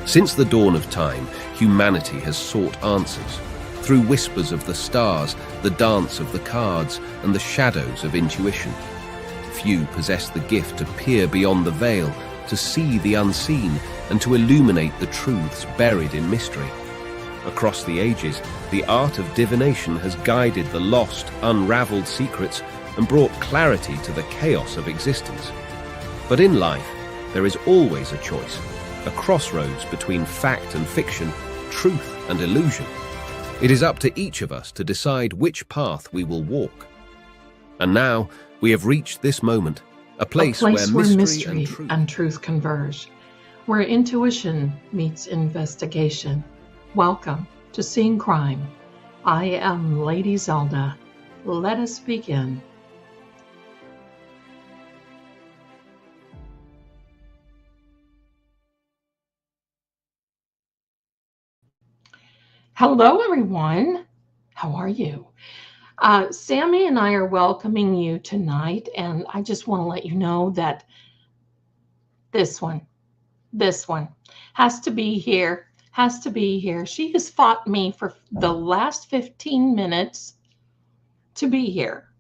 Since the dawn of time, humanity has sought answers. Through whispers of the stars, the dance of the cards, and the shadows of intuition. Few possess the gift to peer beyond the veil, to see the unseen, and to illuminate the truths buried in mystery. Across the ages, the art of divination has guided the lost, unraveled secrets and brought clarity to the chaos of existence. But in life, there is always a choice, a crossroads between fact and fiction, truth and illusion. It is up to each of us to decide which path we will walk. And now, we have reached this moment, a place where mystery and truth converge, where intuition meets investigation. Welcome to Seeing Crime. I am Lady Zelda. Let us begin. Hello, everyone. How are you? Sammy and I are welcoming you tonight, and I just want to let you know that this one has to be here. She has fought me for the last 15 minutes to be here.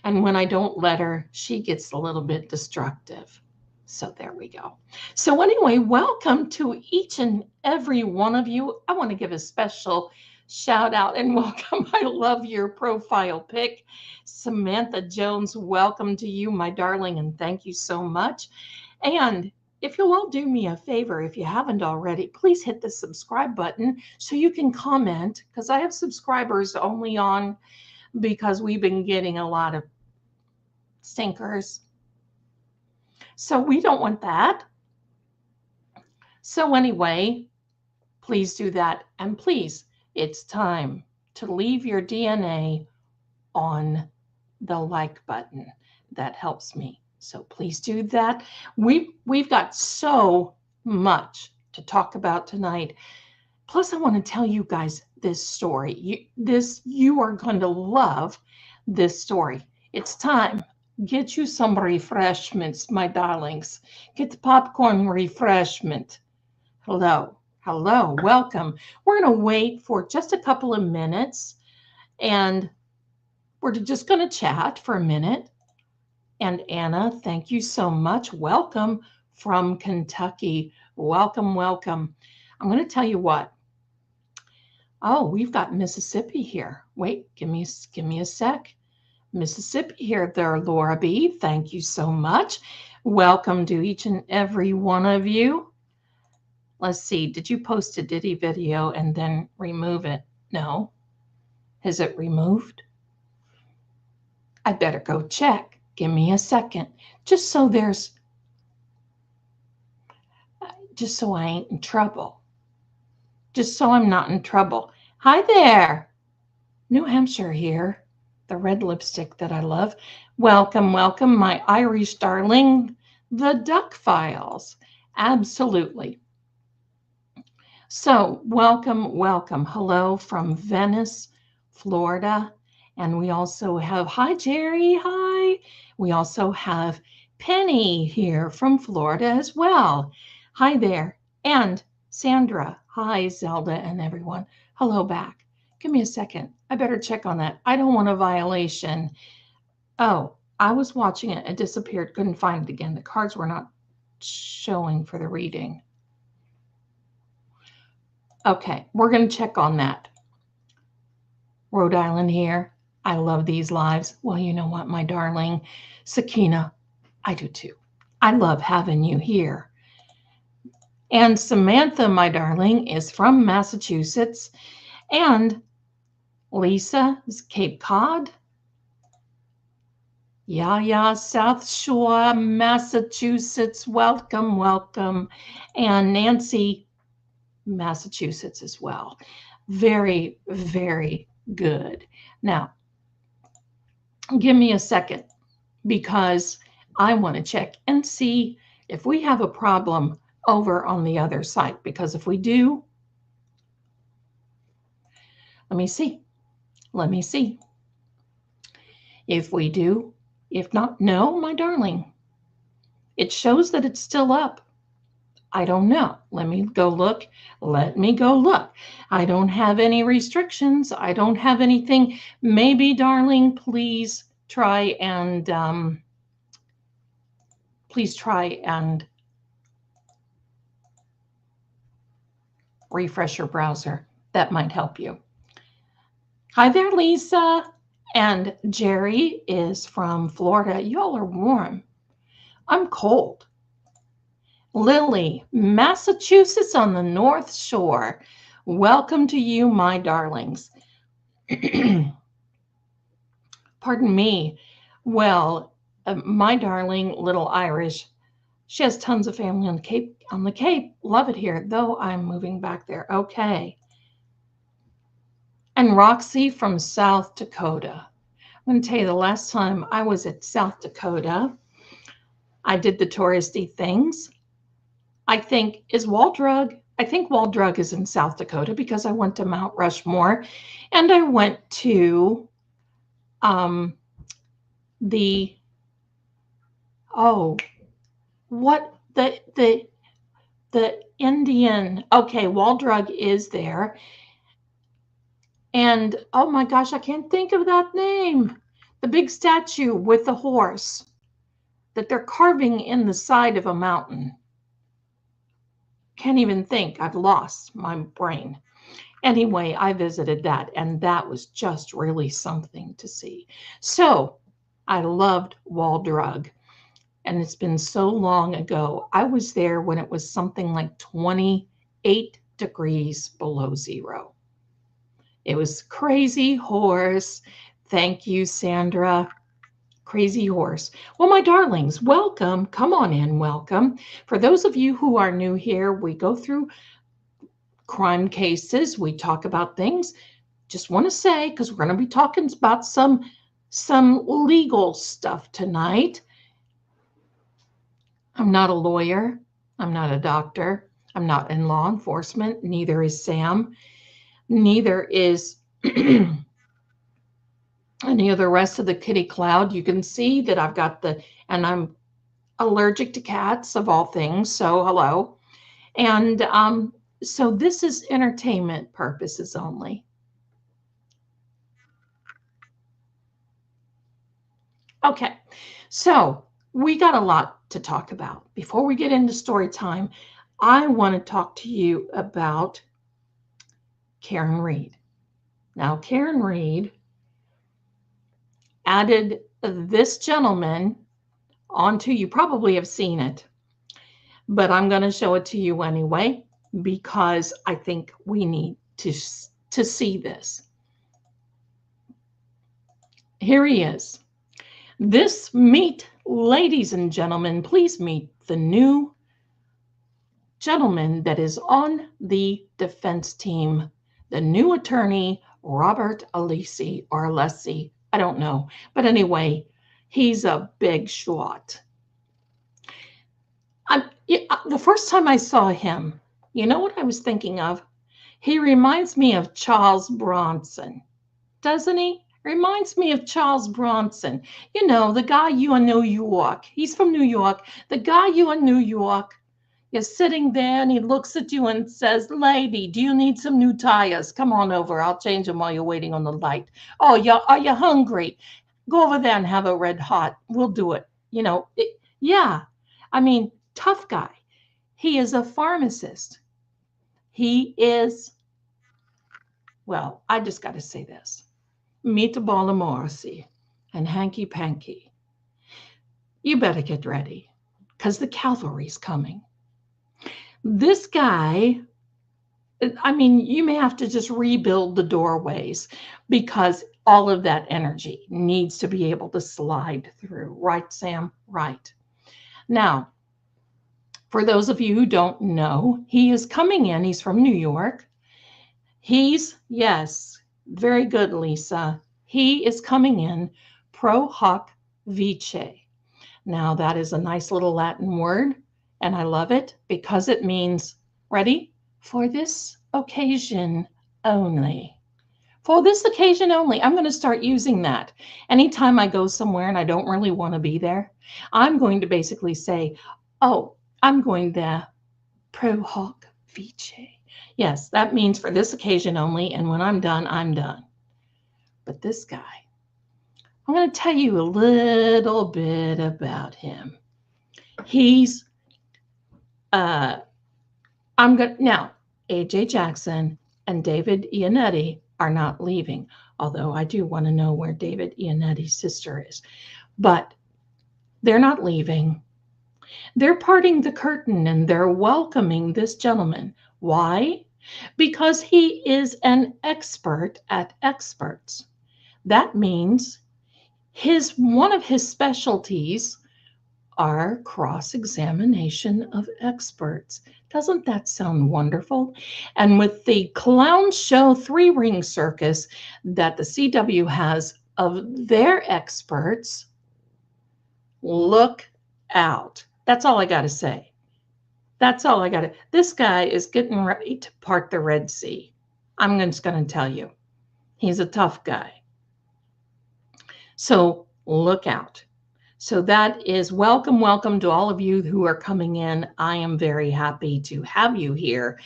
And when I don't let her, she gets a little bit destructive. So there we go. So anyway, welcome to each and every one of you. I want to give a special shout out and welcome. I love your profile pic. Samantha Jones, welcome to you, my darling, and thank you so much. And if you'll all do me a favor, if you haven't already, please hit the subscribe button so you can comment, because I have subscribers only on because we've been getting a lot of stinkers. So we don't want that. So anyway, please do that. And please, it's time to leave your DNA on the like button. That helps me. So please do that. We've got so much to talk about tonight. Plus, I want to tell you guys this story. You are going to love this story. It's time. Get you some refreshments, my darlings. Get the popcorn refreshment. Hello, welcome. We're going to wait for just a couple of minutes, and we're just going to chat for a minute. And Anna, thank you so much. Welcome from Kentucky. Welcome. I'm going to tell you what. Oh, we've got Mississippi here. Wait, give me a sec. Mississippi here there, Laura B. Thank you so much. Welcome to each and every one of you. Let's see, did you post a Diddy video and then remove it? No. Is it removed? I better go check. Give me a second. Just so I ain't in trouble. Just so I'm not in trouble. Hi there. New Hampshire here. The red lipstick that I love. Welcome, my Irish darling, the Duck Files. Absolutely. So welcome. Hello from Venice, Florida. And we also have, hi Jerry, hi. We also have Penny here from Florida as well. Hi there. And Sandra, hi Zelda and everyone. Hello back. Give me a second. I better check on that. I don't want a violation. Oh, I was watching it. It disappeared. Couldn't find it again. The cards were not showing for the reading. Okay, we're going to check on that. Rhode Island here. I love these lives. Well, you know what, my darling? Sakina, I do too. I love having you here. And Samantha, my darling, is from Massachusetts. And Lisa is Cape Cod. Yeah, South Shore, Massachusetts. Welcome. And Nancy, Massachusetts as well. Very, very good. Now, give me a second because I want to check and see if we have a problem over on the other side. Because if we do, let me see. If we do, if not, no, my darling. It shows that it's still up. I don't know. Let me go look. Let me go look. I don't have any restrictions. I don't have anything. Maybe, darling, please try and refresh your browser. That might help you. Hi there, Lisa. And Jerry is from Florida. Y'all are warm. I'm cold. Lily, Massachusetts on the North Shore. Welcome to you, my darlings. Pardon me. Well, my darling little Irish, she has tons of family on the Cape. Love it here, though I'm moving back there. Okay. And Roxy from South Dakota. I'm going to tell you, the last time I was at South Dakota, I did the touristy things. I think Wall Drug is in South Dakota because I went to Mount Rushmore and I went to the Indian. Okay, Wall Drug is there. And oh my gosh, I can't think of that name. The big statue with the horse that they're carving in the side of a mountain. Can't even think. I've lost my brain. Anyway, I visited that, and that was just really something to see. So I loved Wall Drug, and it's been so long ago. I was there when it was something like 28 degrees below zero. It was Crazy Horse. Thank you, Sandra. Crazy Horse. Well, my darlings, welcome. Come on in, welcome. For those of you who are new here, we go through crime cases. We talk about things. Just want to say, because we're going to be talking about some legal stuff tonight. I'm not a lawyer. I'm not a doctor. I'm not in law enforcement. Neither is Sam. Neither is any of the rest of the kitty cloud. You can see that I've got and I'm allergic to cats of all things. So hello. And so this is entertainment purposes only. Okay, so we got a lot to talk about. Before we get into story time, I want to talk to you about Karen Reed. Now, Karen Reed added this gentleman onto, you probably have seen it, but I'm going to show it to you anyway, because I think we need to see this. Here he is. Ladies and gentlemen, please meet the new gentleman that is on the defense team, the new attorney, Robert Alessi, or Alessi, I don't know. But anyway, he's a big shot. The first time I saw him, you know what I was thinking of? He reminds me of Charles Bronson, doesn't he? Reminds me of Charles Bronson. You know, the guy you in New York. He's from New York. The guy you in New York. You're sitting there and he looks at you and says, "Lady, do you need some new tires? Come on over. I'll change them while you're waiting on the light. Oh, are you hungry? Go over there and have a red hot. We'll do it." You know, yeah. I mean, tough guy. He is a pharmacist. He is, well, I just got to say this. Meatball and Morrissey and Hanky Panky. You better get ready because the cavalry's coming. This guy, I mean, you may have to just rebuild the doorways because all of that energy needs to be able to slide through. Right, Sam? Right. Now, for those of you who don't know, he is coming in. He's from New York. Yes, very good, Lisa. He is coming in pro hoc vice. Now, that is a nice little Latin word, and I love it because it means, ready? For this occasion only. For this occasion only. I'm going to start using that. Anytime I go somewhere and I don't really want to be there, I'm going to basically say, "Oh, I'm going there pro hoc vice. Yes, that means for this occasion only, and when I'm done, I'm done. But this guy, I'm going to tell you a little bit about him. He's, now, A.J. Jackson and David Iannetti are not leaving, although I do want to know where David Iannetti's sister is. But they're not leaving. They're parting the curtain and they're welcoming this gentleman. Why? Because he is an expert at experts. That means one of his specialties are cross-examination of experts. Doesn't that sound wonderful? And with the clown show 3-ring circus that the CW has of their experts, look out. That's all I got to say. That's all I got to. This guy is getting ready to part the Red Sea. I'm just going to tell you. He's a tough guy. So look out. So that is welcome to all of you who are coming in. I am very happy to have you here.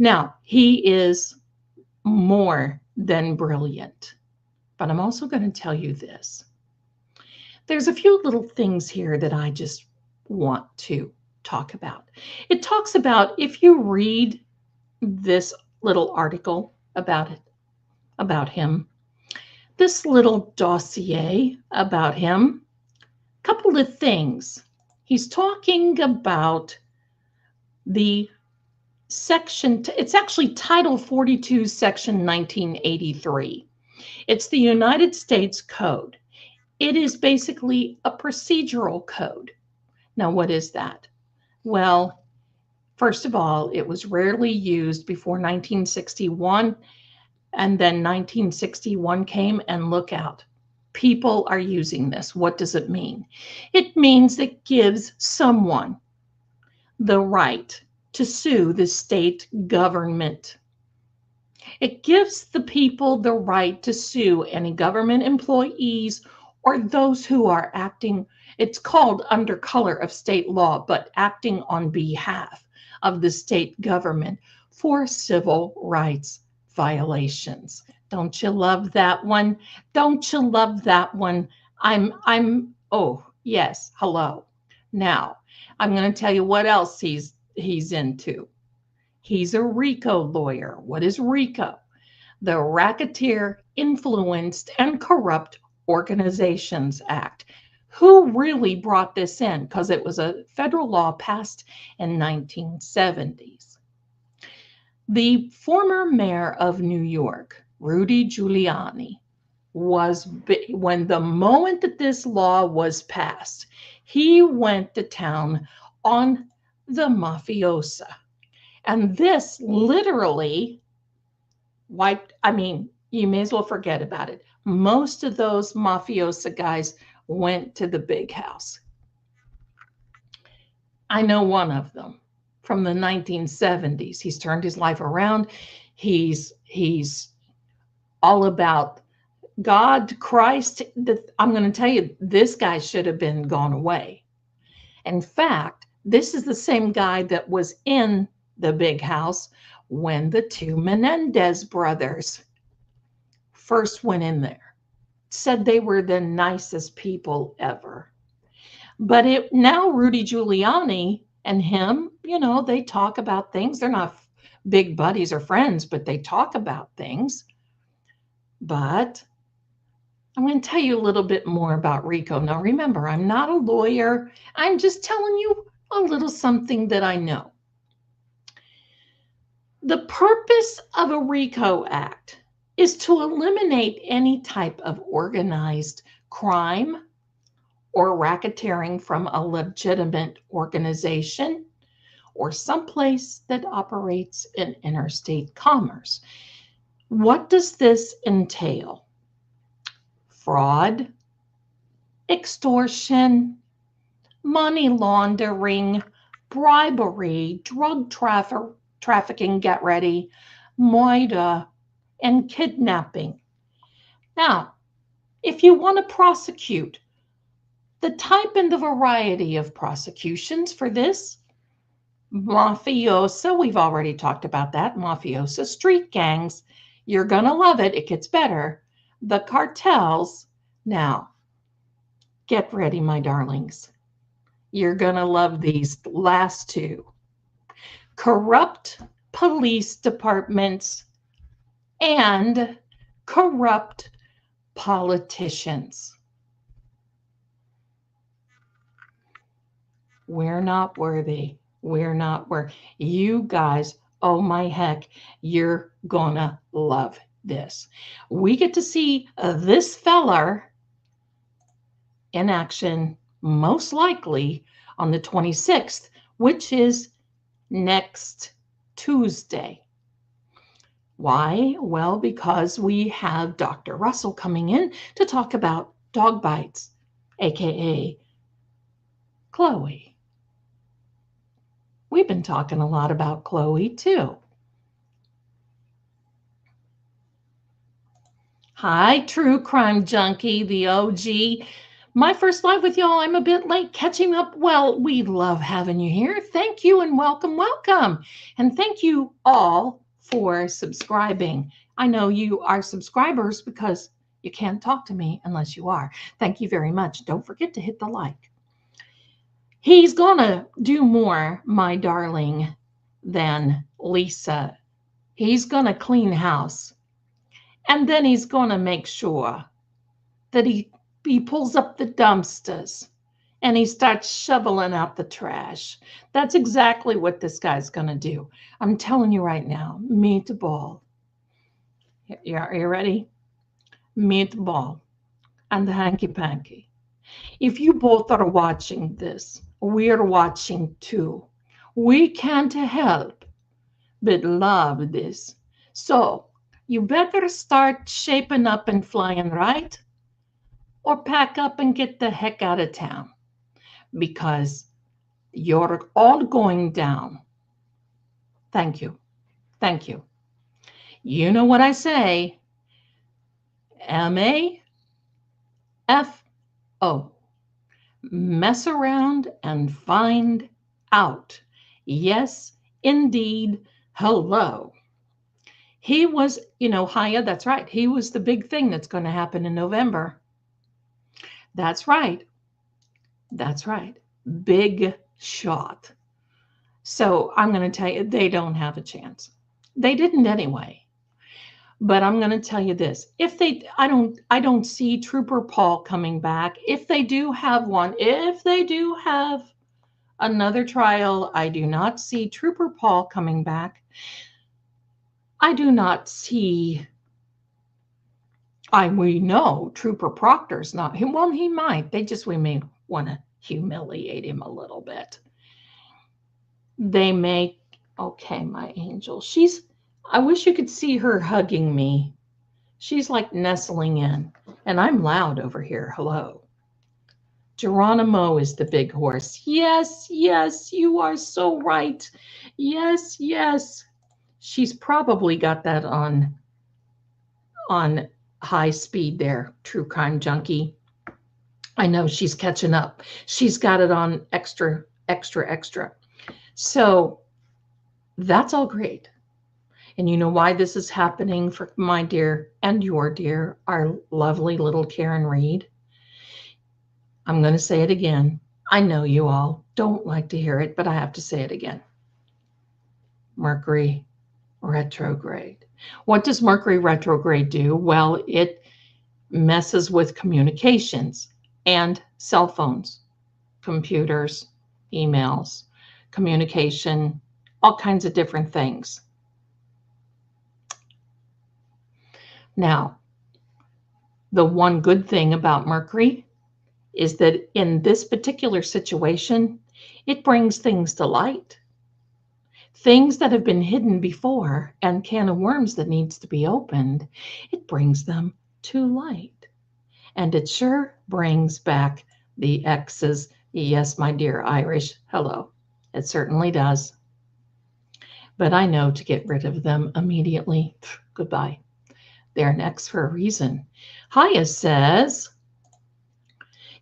Now, he is more than brilliant, but I'm also going to tell you this. There's a few little things here that I just want to talk about. It talks about, if you read this little article about him, this little dossier about him, couple of things. He's talking about the section, it's actually Title 42, Section 1983. It's the United States Code. It is basically a procedural code. Now, what is that? Well, first of all, it was rarely used before 1961, and then 1961 came, and look out. People are using this. What does it mean? It means it gives someone the right to sue the state government. It gives the people the right to sue any government employees or those who are acting, it's called under color of state law, but acting on behalf of the state government for civil rights violations. Don't you love that one? Don't you love that one? Oh, yes, hello. Now, I'm going to tell you what else he's into. He's a RICO lawyer. What is RICO? The Racketeer Influenced and Corrupt Organizations Act. Who really brought this in? Because it was a federal law passed in 1970s. The former mayor of New York, Rudy Giuliani, when the moment that this law was passed, he went to town on the mafiosa. And this literally you may as well forget about it. Most of those mafiosa guys went to the big house. I know one of them from the 1970s. He's turned his life around. He's all about God, Christ. I'm going to tell you, this guy should have been gone away. In fact, this is the same guy that was in the big house when the two Menendez brothers first went in there. Said they were the nicest people ever. But now Rudy Giuliani and him, they talk about things. They're not big buddies or friends, but they talk about things. But I'm going to tell you a little bit more about RICO. Now, remember, I'm not a lawyer. I'm just telling you a little something that I know. The purpose of a RICO Act is to eliminate any type of organized crime or racketeering from a legitimate organization or someplace that operates in interstate commerce. What does this entail? Fraud, extortion, money laundering, bribery, drug trafficking, get ready, moida, and kidnapping. Now, if you want to prosecute, the type and the variety of prosecutions for this Mafiosa, we've already talked about that. Mafiosa, street gangs. You're going to love it. It gets better. The cartels. Now, get ready, my darlings. You're going to love these last two. Corrupt police departments and corrupt politicians. We're not worthy. We're not worthy. You guys, oh my heck, you're gonna love this. We get to see this feller in action, most likely on the 26th, which is next Tuesday. Why? Well, because we have Dr. Russell coming in to talk about dog bites, aka Chloe. We've been talking a lot about Chloe too. Hi, True Crime Junkie, the OG. My first live with y'all. I'm a bit late catching up. Well, we love having you here. Thank you and welcome, welcome. And thank you all for subscribing. I know you are subscribers because you can't talk to me unless you are. Thank you very much. Don't forget to hit the like. He's gonna do more, my darling, than Lisa. He's gonna clean house. And then he's gonna make sure that he pulls up the dumpsters and he starts shoveling out the trash. That's exactly what this guy's gonna do. I'm telling you right now, meatball. Are you ready? Meatball and the hanky-panky. If you both are watching this, we're watching too. We can't help but love this. So you better start shaping up and flying, right? Or pack up and get the heck out of town because you're all going down. Thank you. Thank you. You know what I say. MAFO. Mess around and find out. Yes, indeed. Hello. He was, Haya, that's right. He was the big thing that's going to happen in November. That's right. That's right. Big shot. So I'm going to tell you, they don't have a chance. They didn't anyway. But I'm going to tell you this. I don't see Trooper Paul coming back. If they do have one, if they do have another trial, I do not see Trooper Paul coming back. I do not see, we know Trooper Proctor's not, well, he might. We may want to humiliate him a little bit. They may, okay, my angel. I wish you could see her hugging me. She's like nestling in, and I'm loud over here. Hello. Geronimo is the big horse. Yes, yes, you are so right. Yes, yes. She's probably got that on high speed there, True Crime Junkie. I know she's catching up. She's got it on extra. So that's all great. And you know why this is happening for my dear and your dear, our lovely little Karen Reed? I'm going to say it again. I know you all don't like to hear it, but I have to say it again. Mercury retrograde. What does Mercury retrograde do? Well, it messes with communications and cell phones, computers, emails, communication, all kinds of different things. Now, the one good thing about Mercury is that in this particular situation, it brings things to light. Things that have been hidden before and can of worms that needs to be opened, it brings them to light. And it sure brings back the exes. Yes, my dear Irish, hello. It certainly does. But I know to get rid of them immediately. Goodbye. They're an ex for a reason. Haya says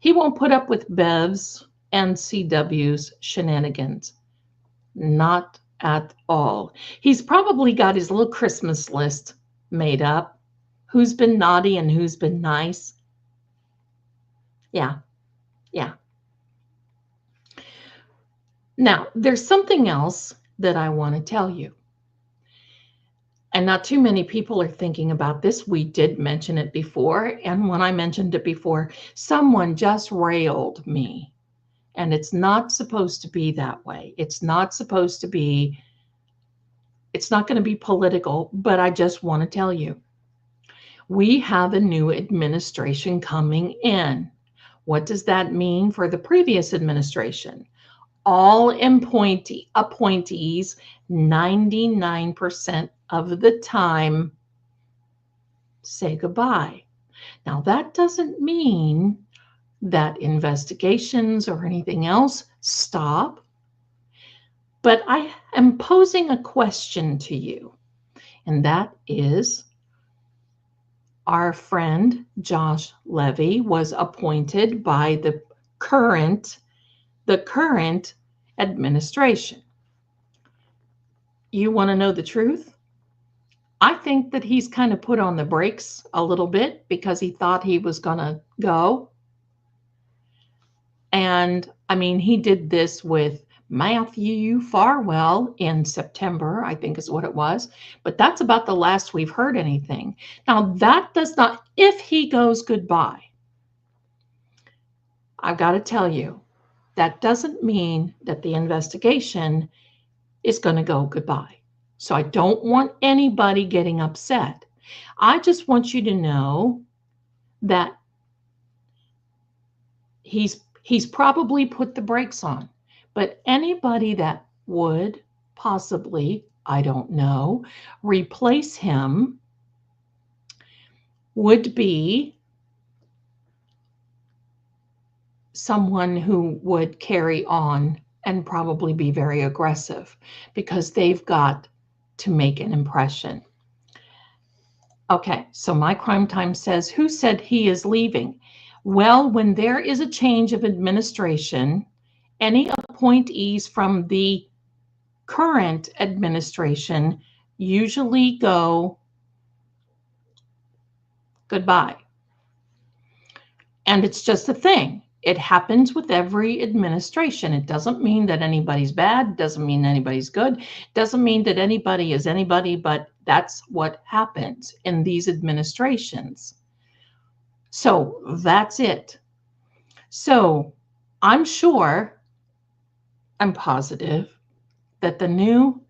he won't put up with Bev's and CW's shenanigans. Not at all. He's probably got his little Christmas list made up. Who's been naughty and who's been nice. Yeah, yeah. Now, there's something else that I want to tell you. And not too many people are thinking about this. We did mention it before. And when I mentioned it before, someone just railed me. And it's not supposed to be that way. It's not supposed to be, it's not going to be political, but I just want to tell you, we have a new administration coming in. What does that mean for the previous administration? All appointees, 99% of the time, say goodbye. Now, that doesn't mean that investigations or anything else stop, but I am posing a question to you, and that is, our friend Josh Levy was appointed by the current administration. You want to know the truth? I think that he's kind of put on the brakes a little bit because he thought he was going to go. And I mean, he did this with Matthew Farwell in September, I think is what it was. But that's about the last we've heard anything. Now, that does not, if he goes goodbye, I've got to tell you, that doesn't mean that the investigation is going to go goodbye. So I don't want anybody getting upset. I just want you to know that he's probably put the brakes on. But anybody that would possibly, I don't know, replace him would be someone who would carry on and probably be very aggressive because they've got to make an impression. Okay, so my crime time says, who said he is leaving? Well, when there is a change of administration, any appointees from the current administration usually go goodbye. And it's just a thing. It happens with every administration. It doesn't mean that anybody's bad. Doesn't mean anybody's good. Doesn't mean that anybody is anybody, but that's what happens in these administrations. So that's it. So I'm sure, I'm positive that the new,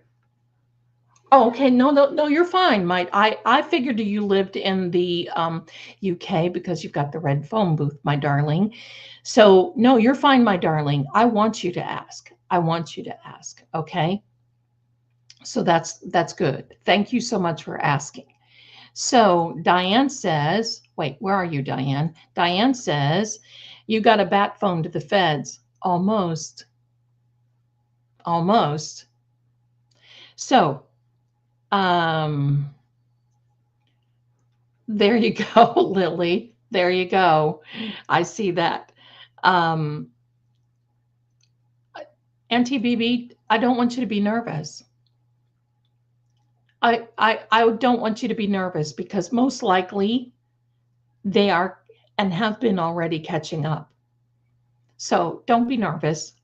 oh, okay, no, you're fine, Mike. I figured you lived in the UK because you've got the red phone booth, my darling. So no, you're fine, my darling. I want you to ask. I want you to ask, okay? So that's good. Thank you so much for asking. So Diane says, wait, where are you, Diane? Diane says, you got a bat phone to the feds. Almost. Almost. So, there you go, Lily. There you go. I see that. Auntie BB, I don't want you to be nervous. I don't want you to be nervous because most likely they are and have been already catching up. So don't be nervous.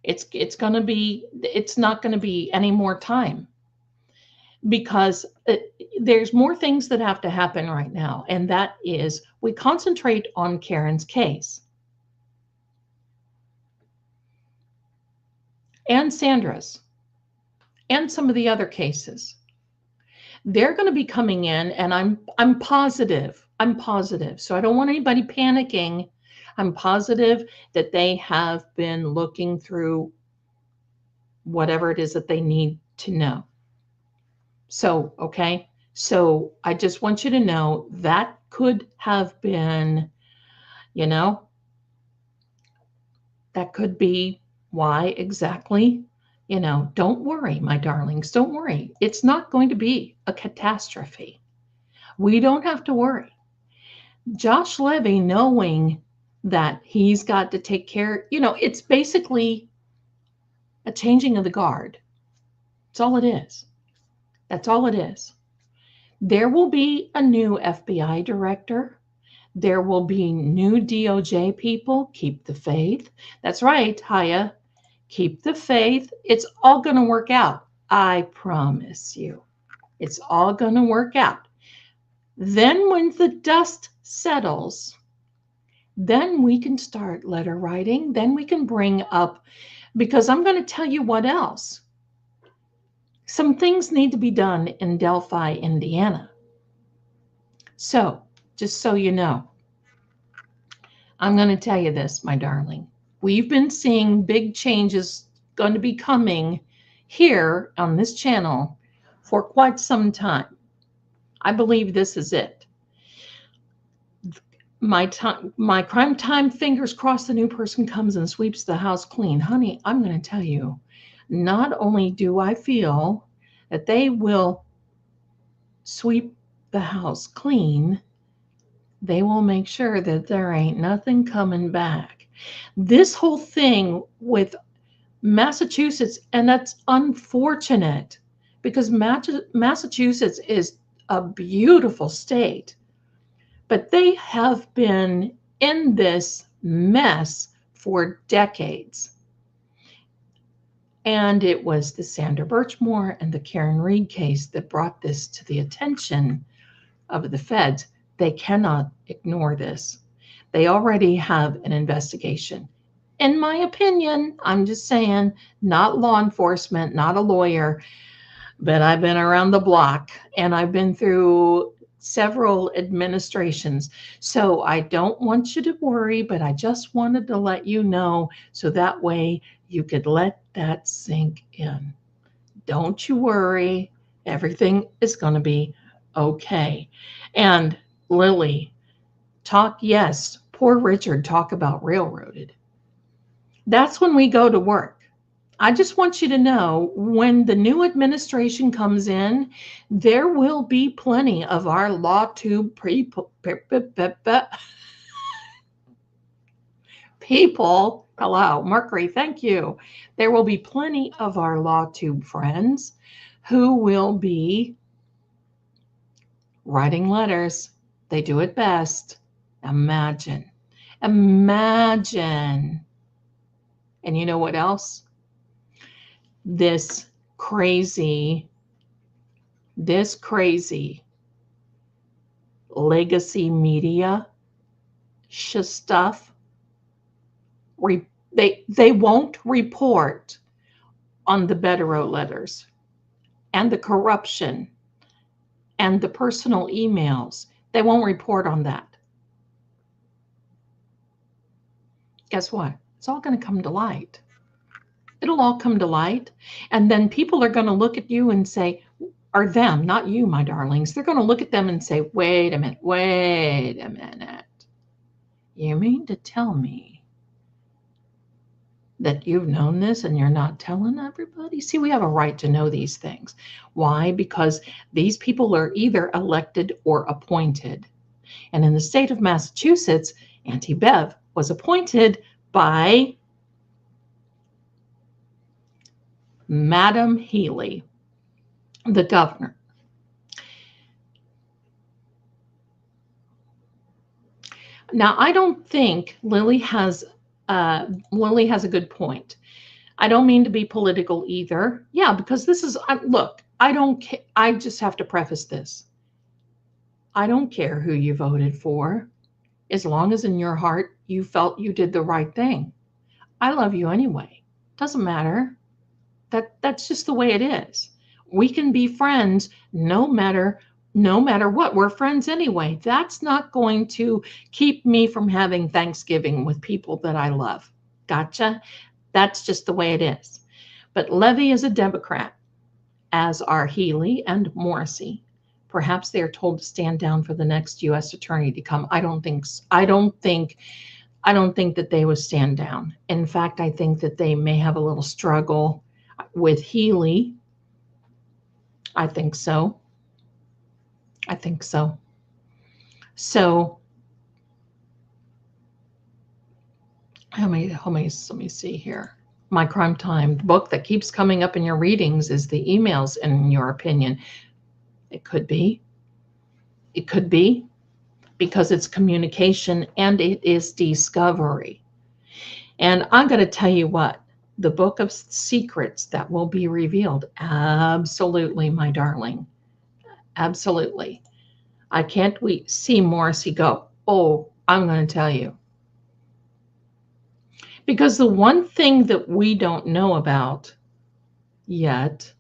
It's going to be, it's not going to be any more time because there's more things that have to happen right now. And that is we concentrate on Karen's case and Sandra's and some of the other cases. They're going to be coming in, and I'm positive. I'm positive. So I don't want anybody panicking. I'm positive that they have been looking through whatever it is that they need to know. So, okay. So I just want you to know that could have been, you know, that could be why exactly. You know, don't worry, my darlings, don't worry. It's not going to be a catastrophe. We don't have to worry. Josh Levy, knowing that he's got to take care, you know, it's basically a changing of the guard. That's all it is. That's all it is. There will be a new FBI director. There will be new DOJ people. Keep the faith. That's right, Haya. Keep the faith. It's all going to work out. I promise you. It's all going to work out. Then when the dust settles, then we can start letter writing. Then we can bring up, because I'm going to tell you what else. Some things need to be done in Delphi, Indiana. So, just so you know, I'm going to tell you this, my darling. We've been seeing big changes going to be coming here on this channel for quite some time. I believe this is it. My crime time, fingers crossed, the new person comes and sweeps the house clean. Honey, I'm going to tell you, not only do I feel that they will sweep the house clean, they will make sure that there ain't nothing coming back. This whole thing with Massachusetts, and that's unfortunate because Massachusetts is a beautiful state, but they have been in this mess for decades. And it was the Sandra Birchmore and the Karen Reed case that brought this to the attention of the feds. They cannot ignore this. They already have an investigation. In my opinion, I'm just saying, not law enforcement, not a lawyer, but I've been around the block and I've been through several administrations. So I don't want you to worry, but I just wanted to let you know so that way you could let that sink in. Don't you worry. Everything is going to be okay. And Lily, yes, poor Richard, talk about railroaded. That's when we go to work. I just want you to know when the new administration comes in, there will be plenty of our law tube people. Hello, Mercury, thank you. There will be plenty of our law tube friends who will be writing letters. They do it best. Imagine. And you know what else? This crazy legacy media stuff, they won't report on the Bedero letters and the corruption and the personal emails. They won't report on that. Guess what? It's all going to come to light. It'll all come to light. And then people are going to look at you and say, or them, not you, my darlings. They're going to look at them and say, wait a minute. You mean to tell me that you've known this and you're not telling everybody? See, we have a right to know these things. Why? Because these people are either elected or appointed. And in the state of Massachusetts, Auntie Bev was appointed by Madam Healy, the governor. Now, I don't think Lily has a good point. I don't mean to be political either. Yeah, because this is, look, I just have to preface this. I don't care who you voted for, as long as in your heart you felt you did the right thing. I love you anyway. Doesn't matter. That's just the way it is. We can be friends no matter what. We're friends anyway. That's not going to keep me from having Thanksgiving with people that I love. Gotcha? That's just the way it is. But Levy is a Democrat, as are Healy and Morrissey. Perhaps they are told to stand down for the next U.S. attorney to come. I don't think that they would stand down. In fact, I think that they may have a little struggle with Healy. I think so. So let me see here. My Crime Time book that keeps coming up in your readings is the emails, in your opinion. It could be. It could be because it's communication and it is discovery. And I'm going to tell you what, the book of secrets that will be revealed. Absolutely, my darling. Absolutely. I can't wait to see Morrissey go, oh, I'm going to tell you. Because the one thing that we don't know about yet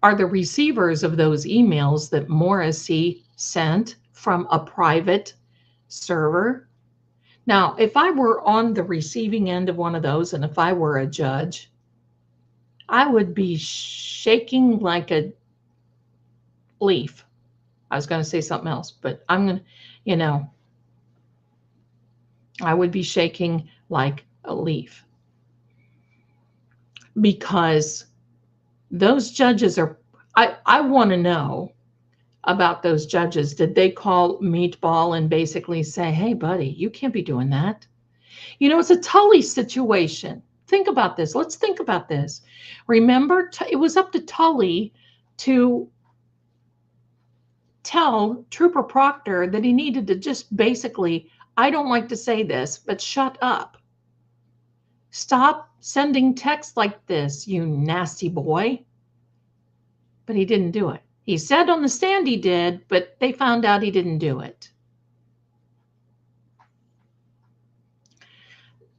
are the receivers of those emails that Morrissey sent from a private server. Now, if I were on the receiving end of one of those, and if I were a judge, I would be shaking like a leaf. I was going to say something else, but I'm going to, I would be shaking like a leaf. Because those judges are, I want to know about those judges. Did they call Meatball and basically say, hey, buddy, you can't be doing that? It's a Tully situation. Think about this. Let's think about this. Remember, it was up to Tully to tell Trooper Proctor that he needed to just basically, I don't like to say this, but shut up. Stop sending texts like this, you nasty boy. But he didn't do it. He said on the stand he did, but they found out he didn't do it.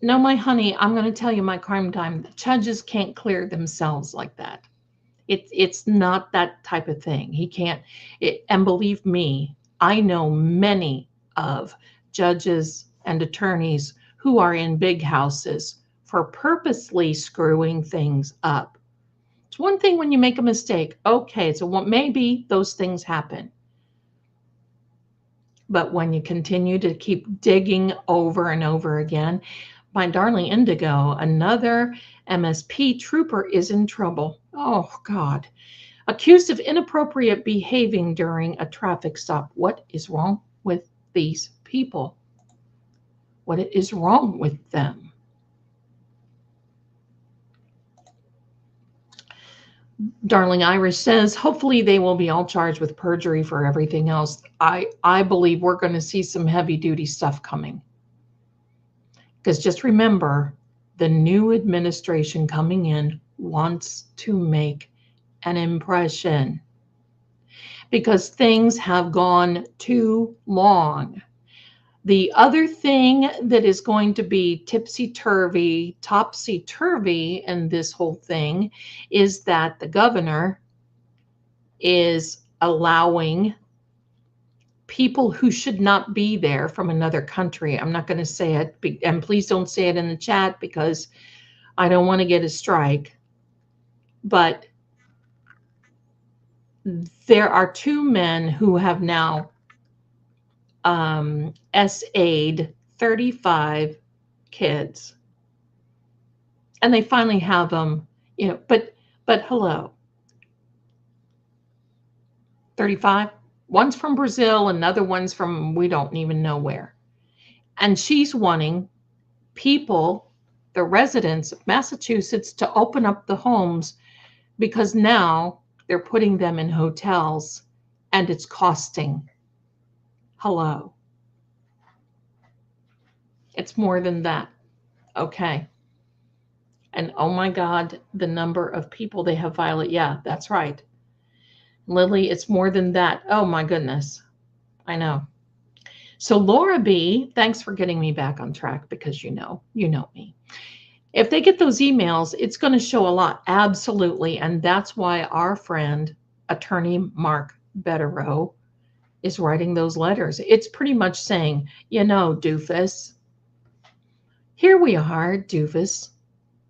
No, my honey, I'm going to tell you my crime time. The judges can't clear themselves like that. It's not that type of thing. He can't. And believe me, I know many of judges and attorneys who are in big houses for purposely screwing things up. It's one thing when you make a mistake. Okay, so maybe those things happen. But when you continue to keep digging over and over again, my darling Indigo, another MSP trooper is in trouble. Oh, God. Accused of inappropriate behaving during a traffic stop. What is wrong with these people? What is wrong with them? Darling Irish says, hopefully they will be all charged with perjury for everything else. I believe we're going to see some heavy duty stuff coming. Because just remember, the new administration coming in wants to make an impression. Because things have gone too long. The other thing that is going to be topsy-turvy in this whole thing is that the governor is allowing people who should not be there from another country. I'm not going to say it, and please don't say it in the chat because I don't want to get a strike. But there are two men who have now SA'd 35 kids. And they finally have them, but hello. 35? One's from Brazil, another one's from we don't even know where. And she's wanting people, the residents of Massachusetts, to open up the homes because now they're putting them in hotels and it's costing. Hello. It's more than that. Okay. And oh my God, the number of people they have violated. Yeah, that's right. Lily, it's more than that. Oh my goodness. I know. So Laura B, thanks for getting me back on track because you know me. If they get those emails, it's going to show a lot. Absolutely. And that's why our friend, attorney Mark Betterow, is writing those letters. It's pretty much saying, doofus, here we are, doofus.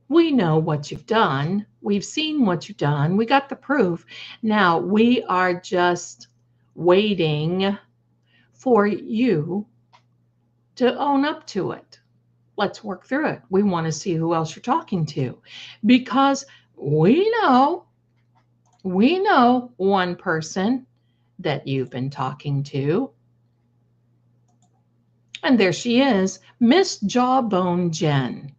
We know what you've done. We've seen what you've done. We got the proof. Now we are just waiting for you to own up to it. Let's work through it. We want to see who else you're talking to because we know one person that you've been talking to. And there she is, Miss Jawbone Jen.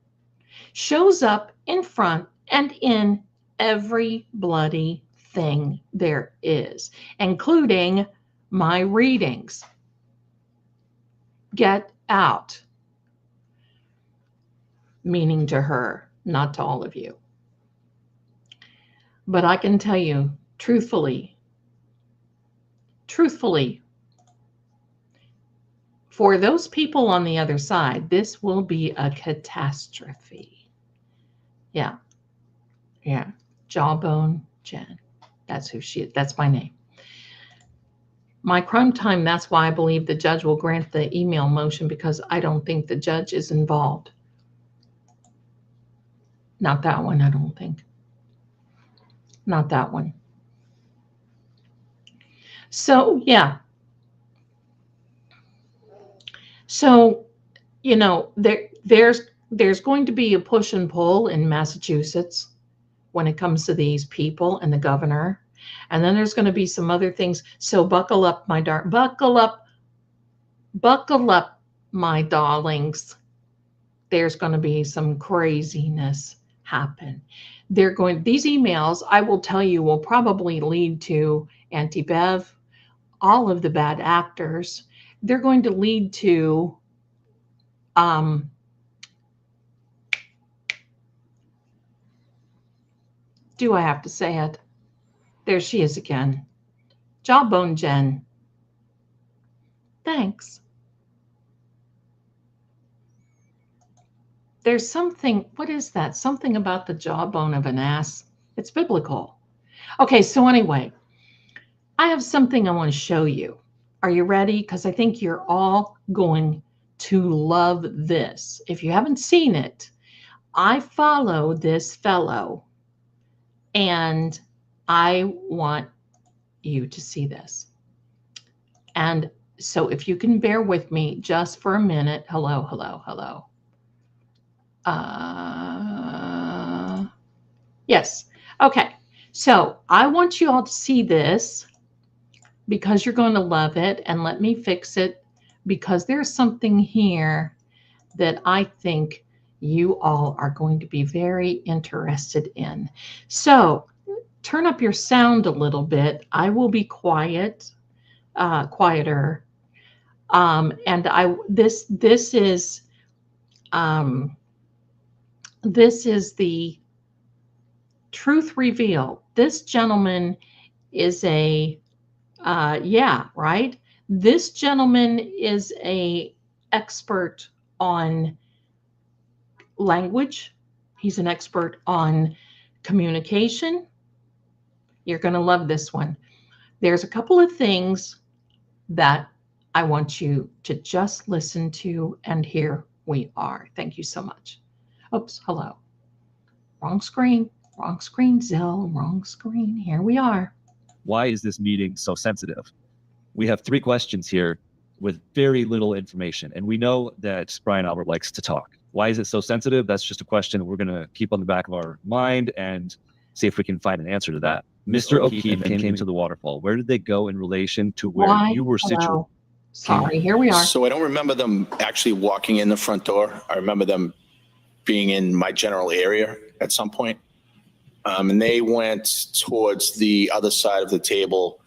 shows up in front and in every bloody thing there is, including my readings. Get out. Meaning to her, not to all of you. But I can tell you, truthfully, for those people on the other side, this will be a catastrophe. Yeah. Jawbone Jen. That's who she is. That's my name. My crime time, that's why I believe the judge will grant the email motion, because I don't think the judge is involved. Not that one, I don't think. Not that one. So, yeah. So, you know, there's going to be a push and pull in Massachusetts when it comes to these people and the governor. And then there's going to be some other things. So buckle up, my dark, buckle up, my darlings. There's going to be some craziness happen. These emails, I will tell you, will probably lead to Auntie Bev, all of the bad actors. They're going to lead to do I have to say it? There she is again. Jawbone Jen. Thanks. There's something, what is that? Something about the jawbone of an ass. It's biblical. Okay, so anyway, I have something I want to show you. Are you ready? Because I think you're all going to love this. If you haven't seen it, I follow this fellow and I want you to see this. And so if you can bear with me just for a minute. Hello. Yes. Okay. So I want you all to see this because you're going to love it. And let me fix it because there's something here that I think you all are going to be very interested in. So turn up your sound a little bit. I will be quieter. And this is the truth reveal. This gentleman is right. This gentleman is an expert on language. He's an expert on communication. You're going to love this one. There's a couple of things that I want you to just listen to, and here we are. Thank you so much. Oops, hello. Wrong screen, Zell, wrong screen. Here we are. Why is this meeting so sensitive? We have 3 questions here with very little information, and we know that Brian Albert likes to talk. Why is it so sensitive? That's just a question we're going to keep on the back of our mind and see if we can find an answer to that. Mr. O'Keefe came to the waterfall. Where did they go in relation to where you were situated? Sorry, here we are. So I don't remember them actually walking in the front door. I remember them being in my general area at some point. And they went towards the other side of the table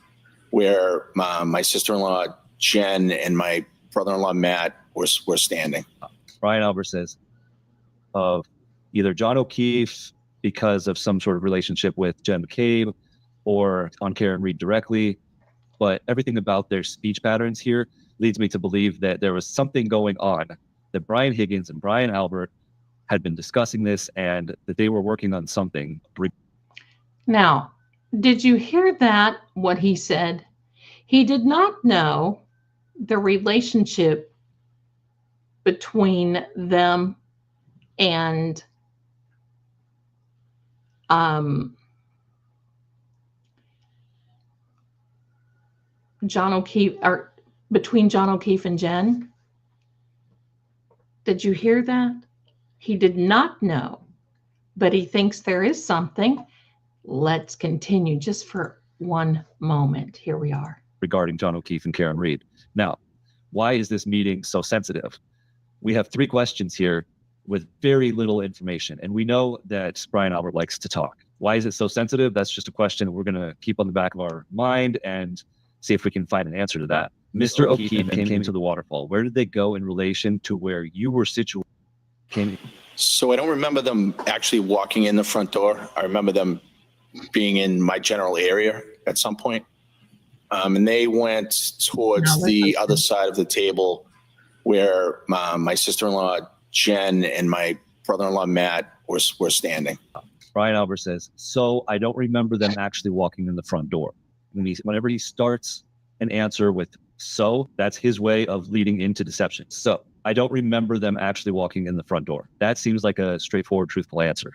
where my sister-in-law, Jen, and my brother-in-law, Matt, were standing. Brian Albert says of either John O'Keefe because of some sort of relationship with Jen McCabe or on Karen Reed directly. But everything about their speech patterns here leads me to believe that there was something going on, that Brian Higgins and Brian Albert had been discussing this and that they were working on something. Now, did you hear that, what he said? He did not know the relationship between them and John O'Keefe, or between John O'Keefe and Jen. Did you hear that? He did not know, but he thinks there is something. Let's continue just for one moment. Here we are. Regarding John O'Keefe and Karen Reed. Now, why is this meeting so sensitive? We have 3 questions here with very little information. And we know that Brian Albert likes to talk. Why is it so sensitive? That's just a question we're going to keep on the back of our mind and see if we can find an answer to that. Mr. O'Keefe came to the waterfall. Where did they go in relation to where you were situated? So I don't remember them actually walking in the front door. I remember them being in my general area at some point. And they went towards the other side of the table where my sister-in-law, Jen, and my brother-in-law, Matt, were standing. Brian Albert says, so I don't remember them actually walking in the front door. Whenever he starts an answer with so, that's his way of leading into deception. So I don't remember them actually walking in the front door. That seems like a straightforward, truthful answer.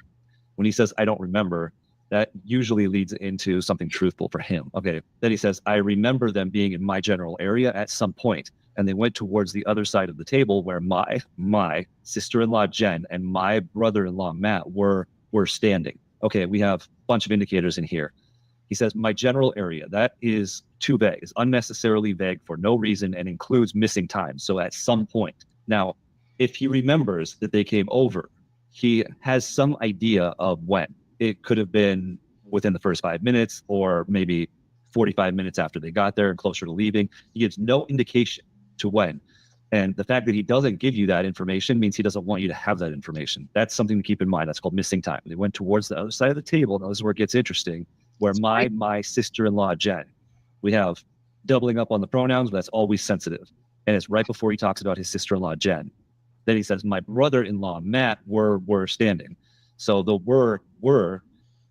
When he says, I don't remember, that usually leads into something truthful for him. Okay. Then he says, I remember them being in my general area at some point, and they went towards the other side of the table where my sister-in-law, Jen, and my brother-in-law, Matt, were standing. Okay. We have a bunch of indicators in here. He says, my general area, that is too vague. It's unnecessarily vague for no reason and includes missing time. So at some point. Now, if he remembers that they came over, he has some idea of when. It could have been within the first 5 minutes or maybe 45 minutes after they got there and closer to leaving. He gives no indication to when. And the fact that he doesn't give you that information means he doesn't want you to have that information. That's something to keep in mind. That's called missing time. They went towards the other side of the table. Now this is where it gets interesting, where my sister-in-law, Jen, we have doubling up on the pronouns, but that's always sensitive. And it's right before he talks about his sister-in-law, Jen. Then he says, my brother-in-law, Matt, were standing. So the were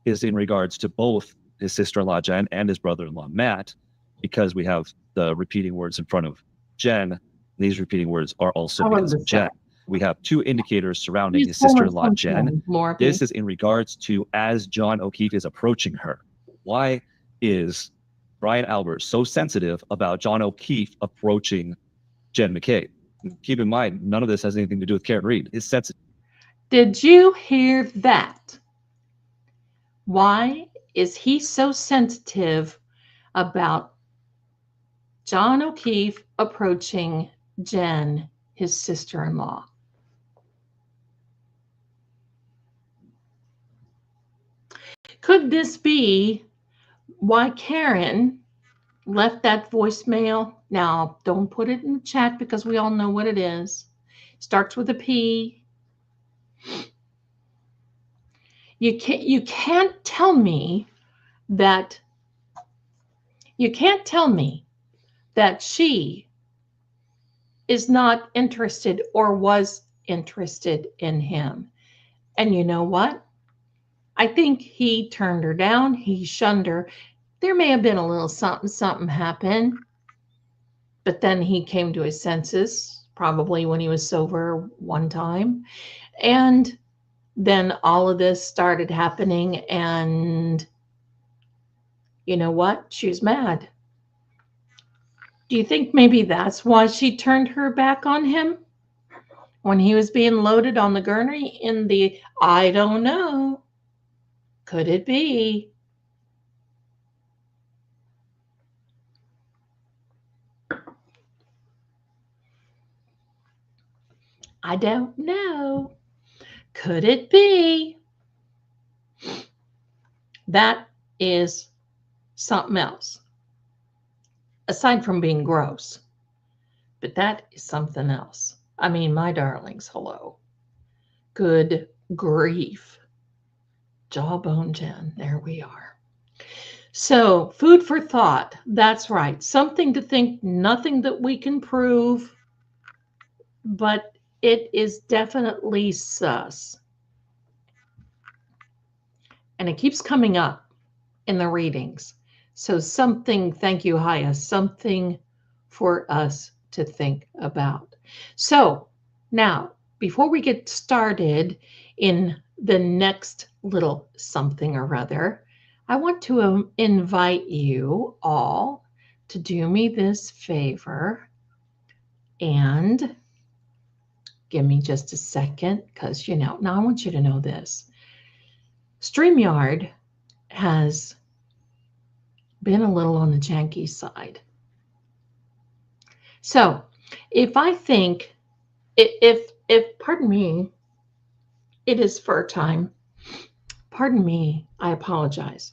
is in regards to both his sister-in-law, Jen, and his brother-in-law, Matt, because we have the repeating words in front of Jen. These repeating words are also because of Jen. We have two indicators surrounding his sister-in-law, Jen. This is in regards to as John O'Keefe is approaching her. Why is Brian Albert so sensitive about John O'Keefe approaching Jen McCabe? Keep in mind, none of this has anything to do with Karen Reed. It's sensitive. Did you hear that? Why is he so sensitive about John O'Keefe approaching Jen, his sister-in-law? Could this be why Karen left that voicemail? Now, don't put it in the chat because we all know what it is. Starts with a P. You can't tell me that she is not interested or was interested in him. And you know what? I think he turned her down. He shunned her. There may have been a little something happen, but then he came to his senses, probably when he was sober one time. And then all of this started happening, and you know what? She was mad. Do you think maybe that's why she turned her back on him when he was being loaded on the gurney in the, I don't know. Could it be? I don't know. Could it be? That is something else. Aside from being gross. But that is something else. I mean, my darlings, hello. Good grief. Jawbone Jen, there we are. So, food for thought. That's right. Something to think, nothing that we can prove, but it is definitely sus. And it keeps coming up in the readings. So something, thank you, Haya, something for us to think about. So now, before we get started in the next little something or other, I want to invite you all to do me this favor and give me just a second, because, you know, now I want you to know this. StreamYard has been a little on the janky side. So if I think, if pardon me, it is fur time. Pardon me, I apologize.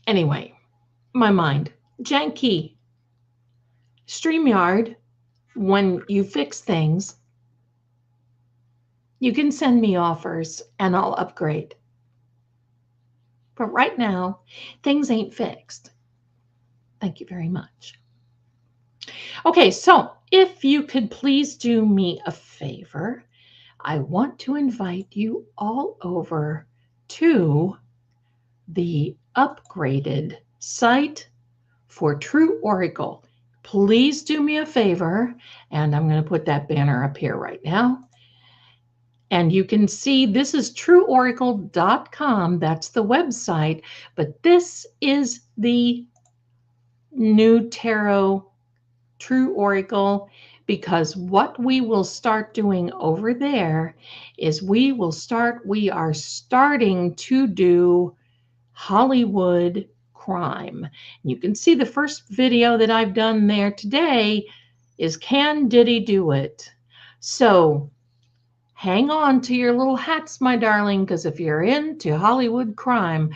Anyway, my mind. Janky. StreamYard, when you fix things, you can send me offers and I'll upgrade. But right now, things ain't fixed. Thank you very much. Okay, so if you could please do me a favor, I want to invite you all over to the upgraded site for True Oracle. Please do me a favor, and I'm going to put that banner up here right now. And you can see this is trueoracle.com. That's the website, but this is the new tarot True Oracle, because what we will start doing over there is we are starting to do Hollywood crime. You can see the first video that I've done there today is Can Diddy Do It? So hang on to your little hats, my darling, because if you're into Hollywood crime,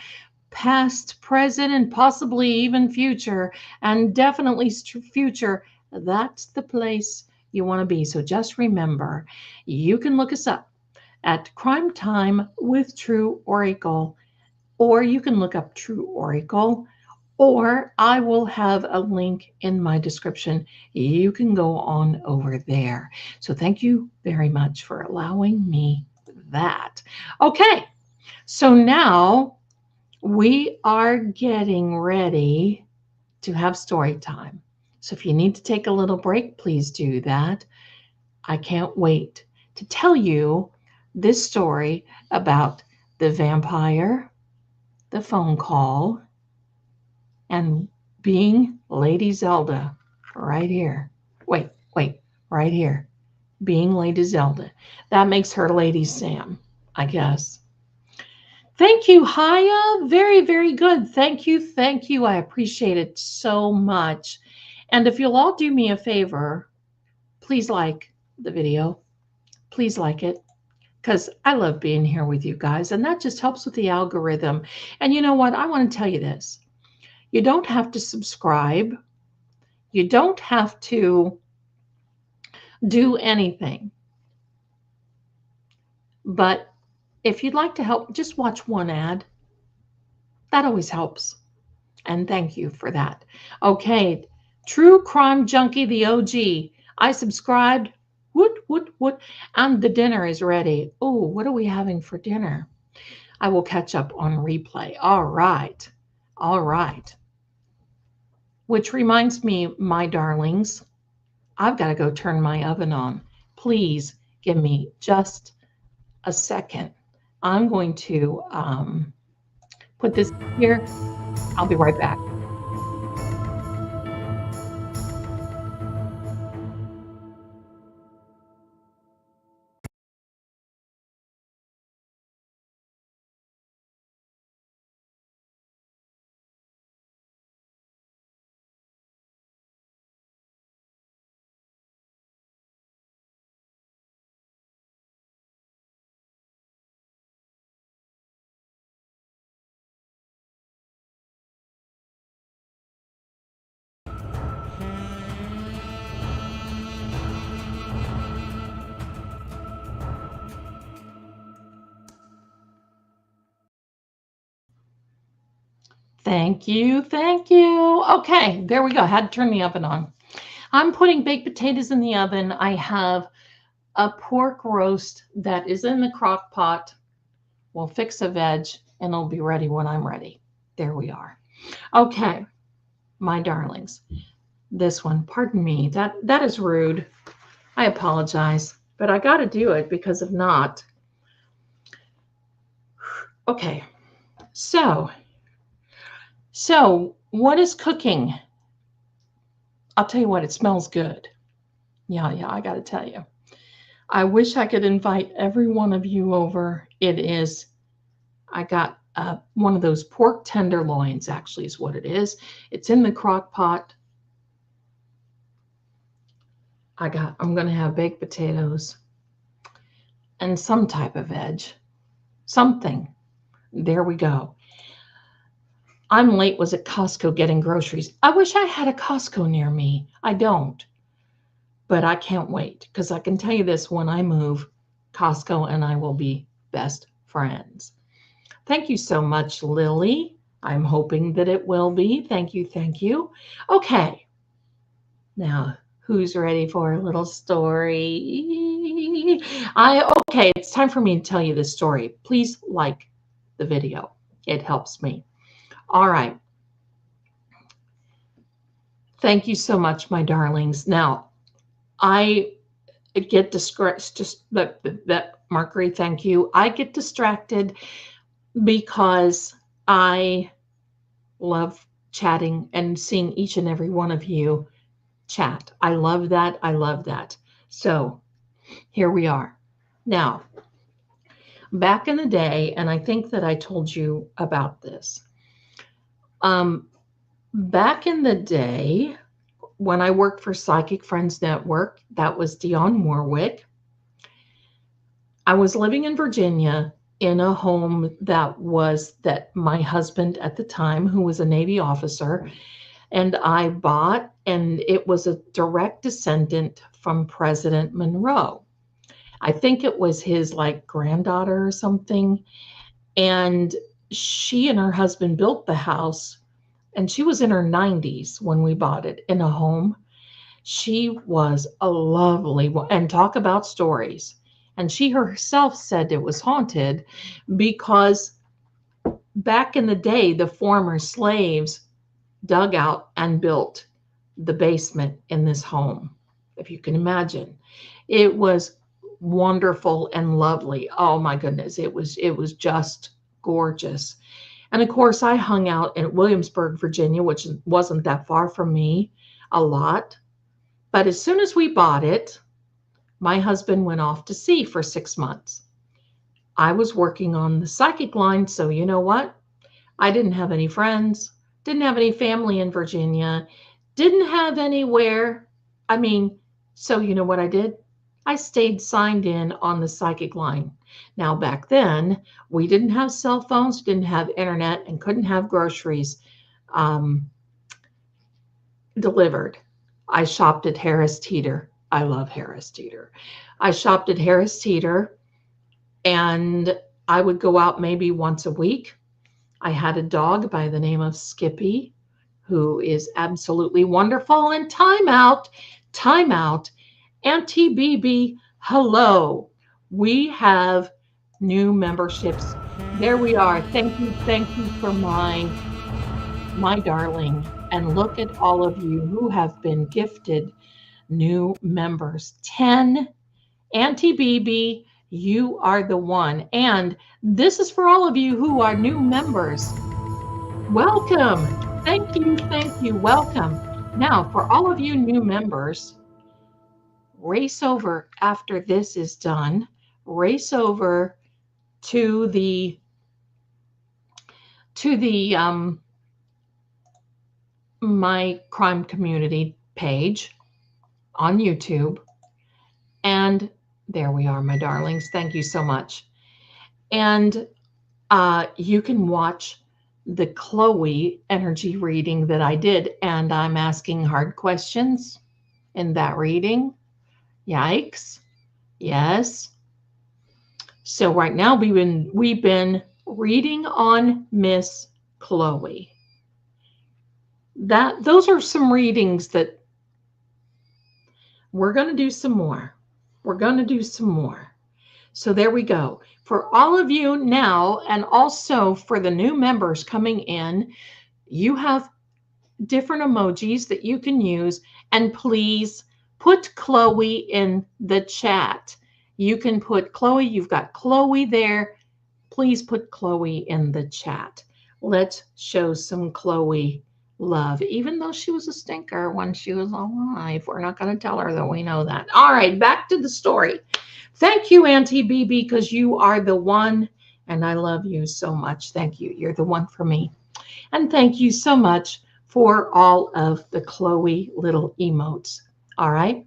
past, present, and possibly even future, and definitely future, that's the place you want to be. So just remember, you can look us up at Crime Time with True Oracle, or you can look up True Oracle, or I will have a link in my description. You can go on over there. So thank you very much for allowing me that. Okay, so now we are getting ready to have story time. So if you need to take a little break, please do that. I can't wait to tell you this story about the vampire, the phone call, and Being Lady Zelda right here. Wait, right here. Being Lady Zelda. That makes her Lady Sam, I guess. Thank you, Haya. Very, very good. Thank you. I appreciate it so much. And if you'll all do me a favor, please like the video. Please like it, because I love being here with you guys, and that just helps with the algorithm. And you know what? I want to tell you this. You don't have to subscribe. You don't have to do anything. But if you'd like to help, just watch one ad. That always helps. And thank you for that. Okay, True Crime Junkie, the OG. I subscribed. Woot. And the dinner is ready. Oh, what are we having for dinner? I will catch up on replay. All right. Which reminds me, my darlings, I've got to go turn my oven on. Please give me just a second. I'm going to put this here. I'll be right back. Thank you. Okay, there we go. I had to turn the oven on. I'm putting baked potatoes in the oven. I have a pork roast that is in the crock pot. We'll fix a veg and it'll be ready when I'm ready. There we are. Okay, my darlings. This one, pardon me, that is rude. I apologize, but I got to do it because if not. Okay, so what is cooking? I'll tell you what, it smells good. Yeah, I got to tell you. I wish I could invite every one of you over. I got one of those pork tenderloins, actually is what it is. It's in the crock pot. I'm going to have baked potatoes and some type of veg. Something. There we go. I'm late, was at Costco getting groceries. I wish I had a Costco near me. I don't. But I can't wait, because I can tell you this, when I move, Costco and I will be best friends. Thank you so much, Lily. I'm hoping that it will be. Thank you, thank you. Okay. Now, who's ready for a little story? Okay, it's time for me to tell you this story. Please like the video. It helps me. All right. Thank you so much, my darlings. Now, I get distracted, just that Mercury, thank you. I get distracted because I love chatting and seeing each and every one of you chat. I love that. I love that. So here we are. Now, back in the day, and I think that I told you about this. Back in the day, when I worked for Psychic Friends Network, that was Dionne Warwick, I was living in Virginia in a home that my husband at the time, who was a Navy officer, and I bought, and it was a direct descendant from President Monroe. I think it was his granddaughter or something. And she and her husband built the house, and she was in her 90s when we bought it, in a home. She was a lovely one, and talk about stories. And she herself said it was haunted because back in the day, the former slaves dug out and built the basement in this home, if you can imagine. It was wonderful and lovely. Oh my goodness, it was just gorgeous. And of course, I hung out in Williamsburg, Virginia, which wasn't that far from me, a lot. But as soon as we bought it, my husband went off to sea for 6 months. I was working on the psychic line, so you know what? I didn't have any friends, didn't have any family in Virginia, didn't have anywhere. So you know what I did? I stayed signed in on the psychic line. Now, back then, we didn't have cell phones, didn't have internet, and couldn't have groceries delivered. I shopped at Harris Teeter. I love Harris Teeter. I shopped at Harris Teeter, and I would go out maybe once a week. I had a dog by the name of Skippy, who is absolutely wonderful. And time out. Auntie BB, hello. We have new memberships. There we are. Thank you for my darling. And look at all of you who have been gifted new members. 10. Auntie BB, you are the one. And this is for all of you who are new members. Welcome. Thank you. Welcome. Now, for all of you new members, race over after this is done. Race over to the My Crime Community page on YouTube. And there we are, my darlings. Thank you so much. And you can watch the Chloe energy reading that I did. And I'm asking hard questions in that reading. Yikes. Yes. So right now we've been reading on Miss Chloe. Those are some readings that we're going to do some more. So there we go. For all of you now, and also for the new members coming in, you have different emojis that you can use. And please put Chloe in the chat. You can put Chloe. You've got Chloe there. Please put Chloe in the chat. Let's show some Chloe love, even though she was a stinker when she was alive. We're not going to tell her that we know that. All right, back to the story. Thank you, Auntie BB, because you are the one, and I love you so much. Thank you. You're the one for me. And thank you so much for all of the Chloe little emotes. All right.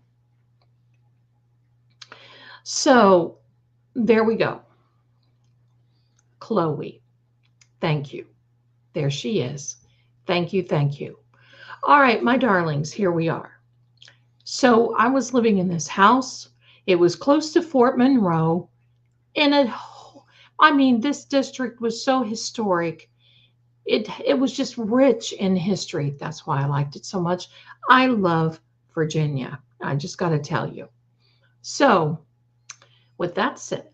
So there we go. Chloe, thank you. There she is. Thank you, thank you. All right, my darlings, here we are. So I was living in this house. It was close to Fort Monroe. This district was so historic. It was just rich in history. That's why I liked it so much. I love Virginia. I just got to tell you. So with that said,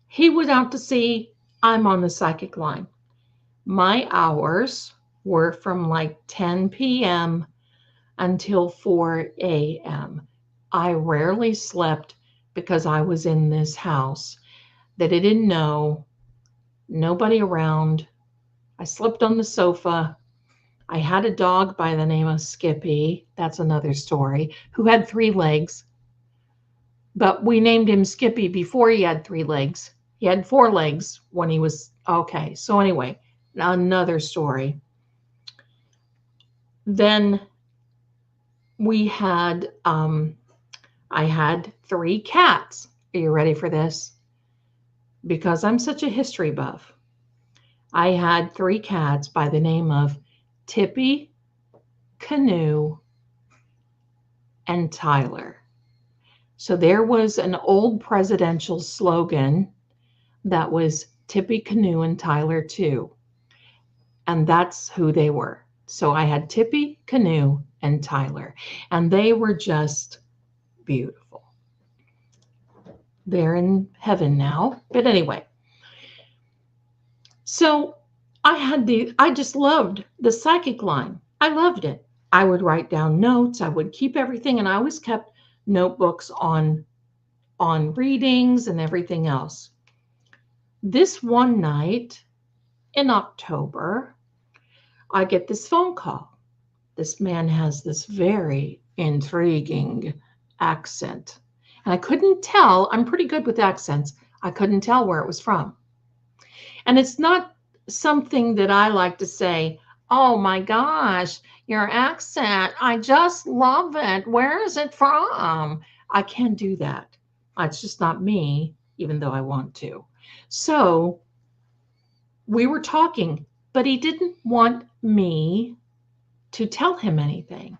he went out to sea. I'm on the psychic line. My hours were from like 10 p.m. until 4 a.m. I rarely slept because I was in this house that I didn't know, nobody around. I slept on the sofa. I had a dog by the name of Skippy. That's another story, who had 3 legs. But we named him Skippy before he had 3 legs. He had 4 legs when he was, okay. So anyway, another story. Then we had, I had 3 cats. Are you ready for this? Because I'm such a history buff. I had 3 cats by the name of Tippy, Canoe, and Tyler. So there was an old presidential slogan that was Tippy, Canoe, and Tyler too. And that's who they were. So I had Tippy, Canoe, and Tyler. And they were just beautiful. They're in heaven now. But anyway. So I just loved the psychic line. I loved it. I would write down notes. I would keep everything. And I always kept notebooks on readings and everything else. This one night in October, I get this phone call. This man has this very intriguing accent. And I couldn't tell, I'm pretty good with accents. I couldn't tell where it was from. And it's not something that I like to say, oh my gosh, your accent, I just love it. Where is it from? I can't do that. It's just not me, even though I want to. So we were talking, but he didn't want me to tell him anything.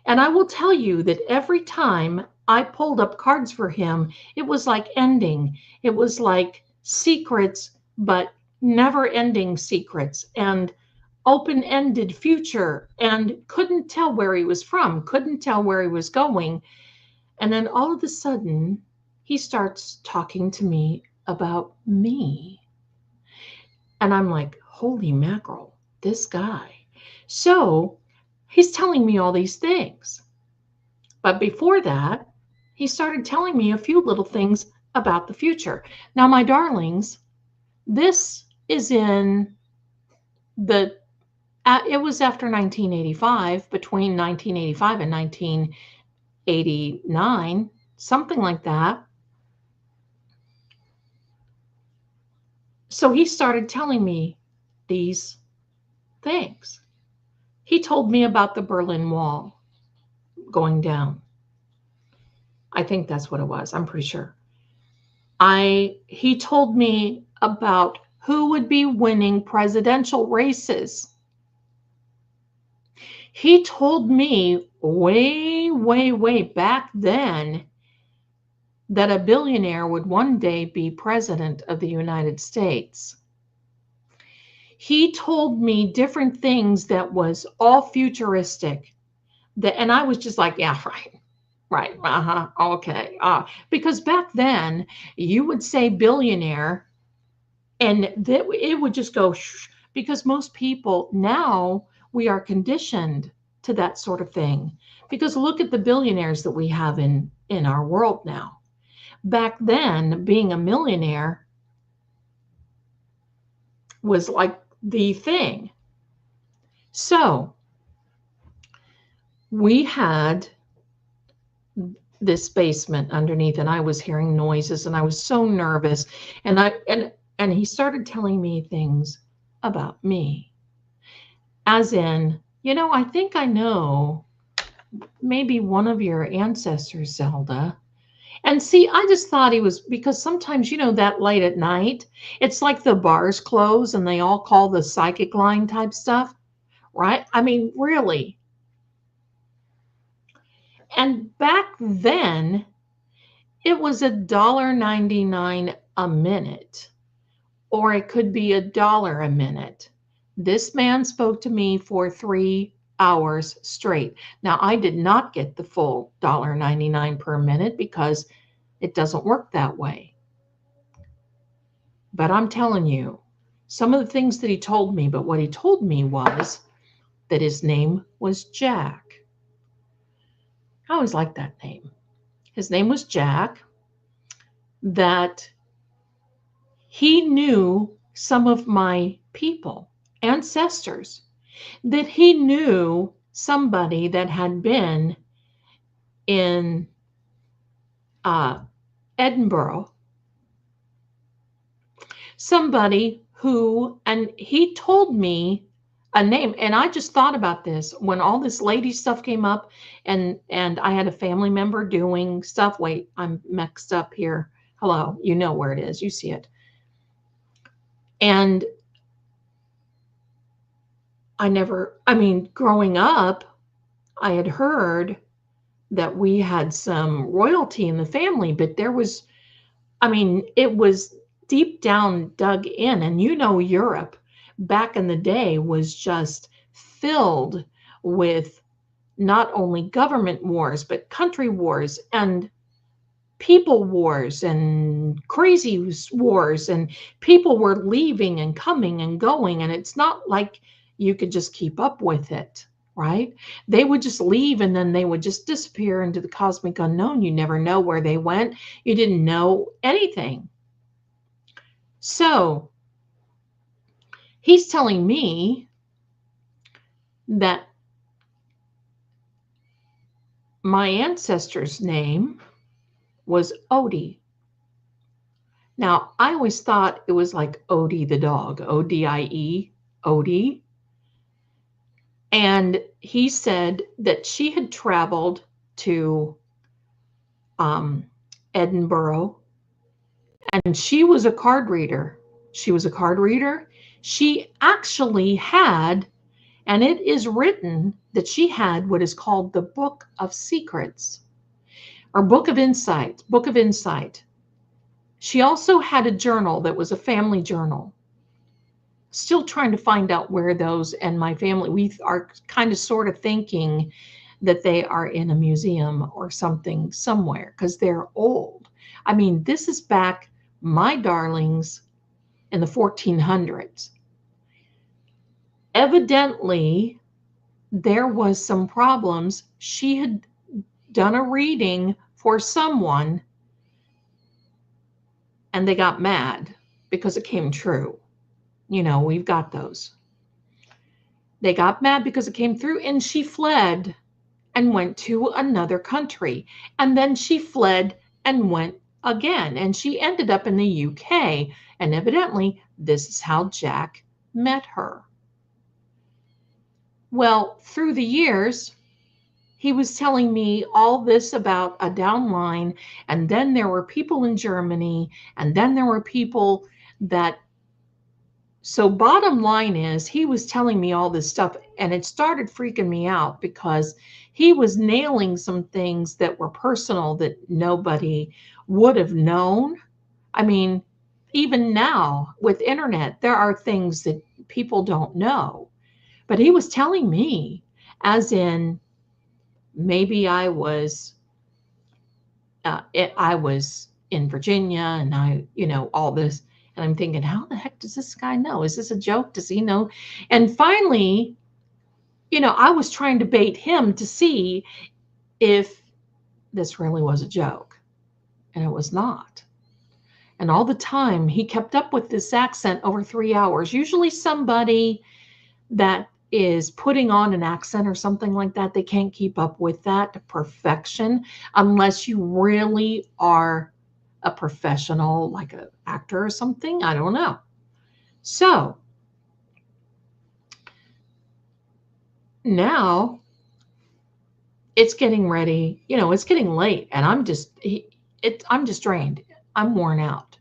And I will tell you that every time I pulled up cards for him, it was like ending. It was like secrets, but never-ending secrets and open-ended future, and couldn't tell where he was from, couldn't tell where he was going. And then all of a sudden, he starts talking to me about me. And I'm like, holy mackerel, this guy. So he's telling me all these things. But before that, he started telling me a few little things about the future. Now, my darlings, this is in it was after 1985, between 1985 and 1989, something like that. So he started telling me these things. He told me about the Berlin Wall going down. I think that's what it was. I'm pretty sure. He told me about who would be winning presidential races. He told me way, way, way back then that a billionaire would one day be president of the United States. He told me different things that was all futuristic. And I was just like, yeah, right, okay. Because back then, you would say billionaire, and it would just go shh, because most people now, we are conditioned to that sort of thing. Because look at the billionaires that we have in our world now. Back then, being a millionaire was like the thing. So we had this basement underneath, and I was hearing noises, and I was so nervous. And he started telling me things about me. As in, I think I know maybe one of your ancestors, Zelda. And see, I just thought he was, because sometimes, that late at night, it's like the bars close and they all call the psychic line type stuff, right? I mean, really. And back then, it was $1.99 a minute, or it could be $1 a minute. This man spoke to me for 3 hours straight. Now, I did not get the full $1.99 per minute because it doesn't work that way. But I'm telling you, some of the things that he told me, but what he told me was that his name was Jack. I always liked that name. His name was Jack, that he knew some of my people, ancestors, that he knew somebody that had been in Edinburgh, somebody who, and he told me a name, and I just thought about this when all this lady stuff came up, and I had a family member doing stuff. Wait, I'm mixed up here. Hello, you know where it is. You see it. And growing up, I had heard that we had some royalty in the family, but there was, it was deep down dug in. And Europe back in the day was just filled with not only government wars, but country wars and people wars and crazy wars, and people were leaving and coming and going. And it's not like you could just keep up with it, right? They would just leave and then they would just disappear into the cosmic unknown. You never know where they went. You didn't know anything. So he's telling me that my ancestor's name was Odie. Now, I always thought it was like Odie the dog, O-D-I-E, Odie. And he said that she had traveled to Edinburgh, and she was a card reader. She actually had, and it is written that she had what is called the Book of Secrets, or Book of Insight. She also had a journal that was a family journal. Still trying to find out where those, and my family, we are kind of sort of thinking that they are in a museum or something somewhere because they're old. This is back, my darlings, in the 1400s. Evidently, there was some problems. She had done a reading for someone and they got mad because it came true. We've got those. They got mad because it came through, and she fled and went to another country. And then she fled and went again. And she ended up in the UK. And evidently, this is how Jack met her. Well, through the years, he was telling me all this about a downline. And then there were people in Germany. And then there were people that, so bottom line is, he was telling me all this stuff, and it started freaking me out because he was nailing some things that were personal that nobody would have known. Even now with internet, there are things that people don't know. But he was telling me, as in, maybe I was in Virginia, and all this. And I'm thinking, how the heck does this guy know? Is this a joke? Does he know? And finally, I was trying to bait him to see if this really was a joke. And it was not. And all the time, he kept up with this accent over 3 hours. Usually somebody that is putting on an accent or something like that, they can't keep up with that to perfection unless you really are a professional, like an actor or something. I don't know. So now it's getting ready, it's getting late, and I'm just drained. I'm worn out.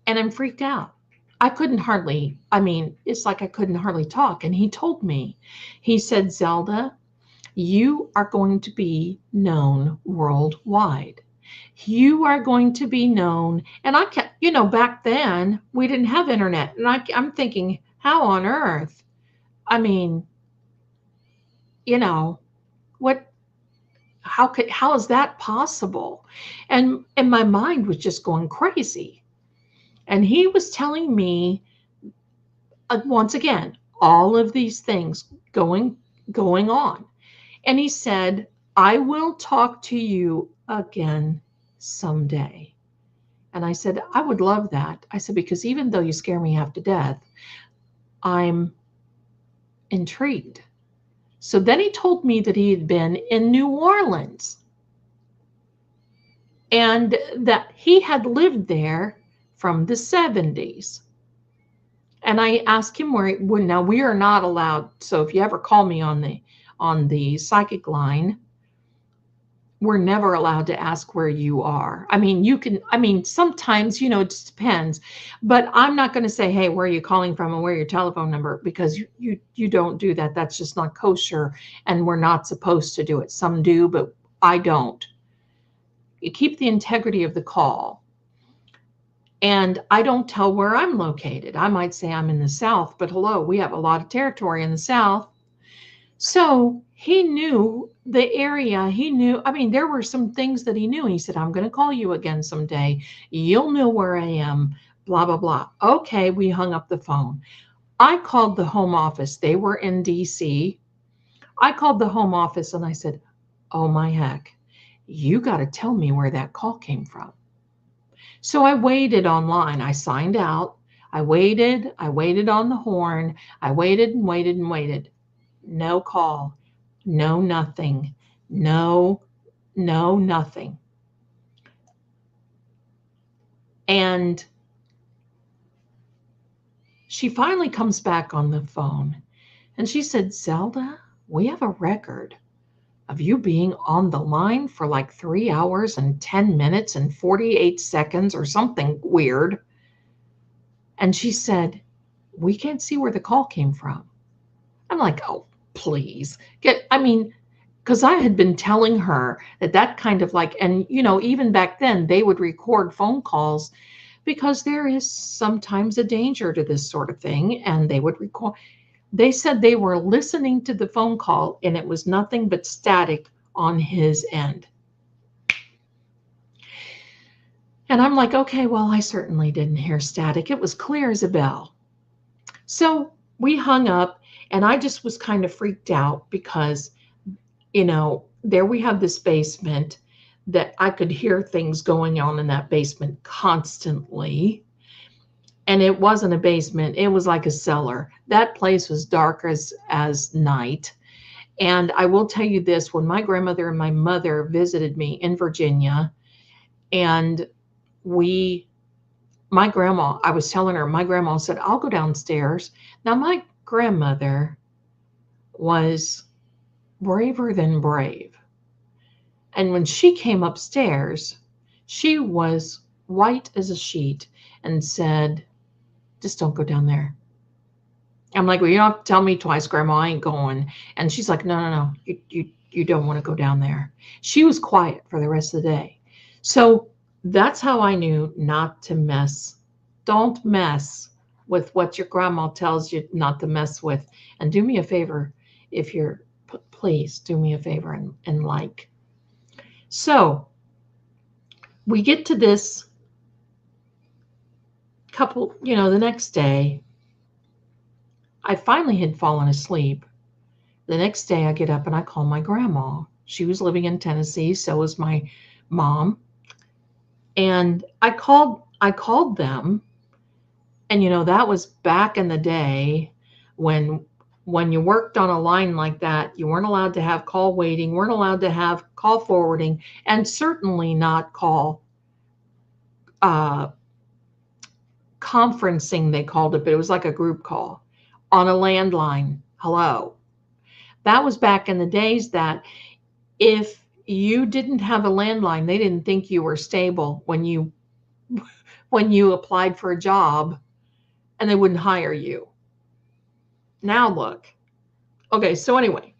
And I'm freaked out. I couldn't hardly, I mean, it's like I couldn't hardly talk. And he told me, he said, Zelda, you are going to be known worldwide. You are going to be known. And I kept, back then we didn't have internet. And I'm thinking, how on earth? I mean, what, how is that possible? And my mind was just going crazy. And he was telling me, once again, all of these things going on. And he said, I will talk to you again someday. And I said, I would love that. I said, because even though you scare me half to death, I'm intrigued. So then he told me that he had been in New Orleans and that he had lived there from the 70s. And I asked him now we are not allowed. So if you ever call me on the psychic line, we're never allowed to ask where you are. I mean, sometimes, it just depends, but I'm not going to say, hey, where are you calling from and where your telephone number, because you don't do that. That's just not kosher. And we're not supposed to do it. Some do, but I don't. You keep the integrity of the call. And I don't tell where I'm located. I might say I'm in the South, but hello, we have a lot of territory in the South. So he knew the area. He knew, there were some things that he knew. He said, I'm going to call you again someday. You'll know where I am, blah, blah, blah. Okay, we hung up the phone. I called the home office. They were in DC. I called the home office and I said, oh my heck, you got to tell me where that call came from. So I waited online. I signed out. I waited on the horn. I waited and waited and waited. No call, no nothing, no nothing. And she finally comes back on the phone and she said, Zelda, we have a record of you being on the line for like 3 hours and 10 minutes and 48 seconds or something weird. And she said, we can't see where the call came from. I'm like, oh, please. Because I had been telling her that kind of like, and even back then they would record phone calls because there is sometimes a danger to this sort of thing. And they would record. They said they were listening to the phone call and it was nothing but static on his end. And I'm like, okay, well, I certainly didn't hear static. It was clear as a bell. So we hung up and I just was kind of freaked out because, there we have this basement that I could hear things going on in that basement constantly. And it wasn't a basement. It was like a cellar. That place was dark as night. And I will tell you this, when my grandmother and my mother visited me in Virginia, and my grandma, I was telling her, my grandma said, I'll go downstairs. Now, my grandmother was braver than brave. And when she came upstairs, she was white as a sheet and said, just don't go down there. I'm like, well, you don't have to tell me twice, Grandma, I ain't going. And she's like, no, you don't want to go down there. She was quiet for the rest of the day. So that's how I knew not to mess. Don't mess with what your grandma tells you not to mess with. And do me a favor, please do me a favor and like. So we get to this couple, the next day, I finally had fallen asleep. The next day I get up and I call my grandma. She was living in Tennessee. So was my mom. And I called them. And, that was back in the day when you worked on a line like that, you weren't allowed to have call waiting, weren't allowed to have call forwarding, and certainly not call conferencing, they called it, but it was like a group call on a landline. Hello. That was back in the days that if you didn't have a landline. They didn't think you were stable when you applied for a job, and they wouldn't hire you. Now look. Okay, so anyway,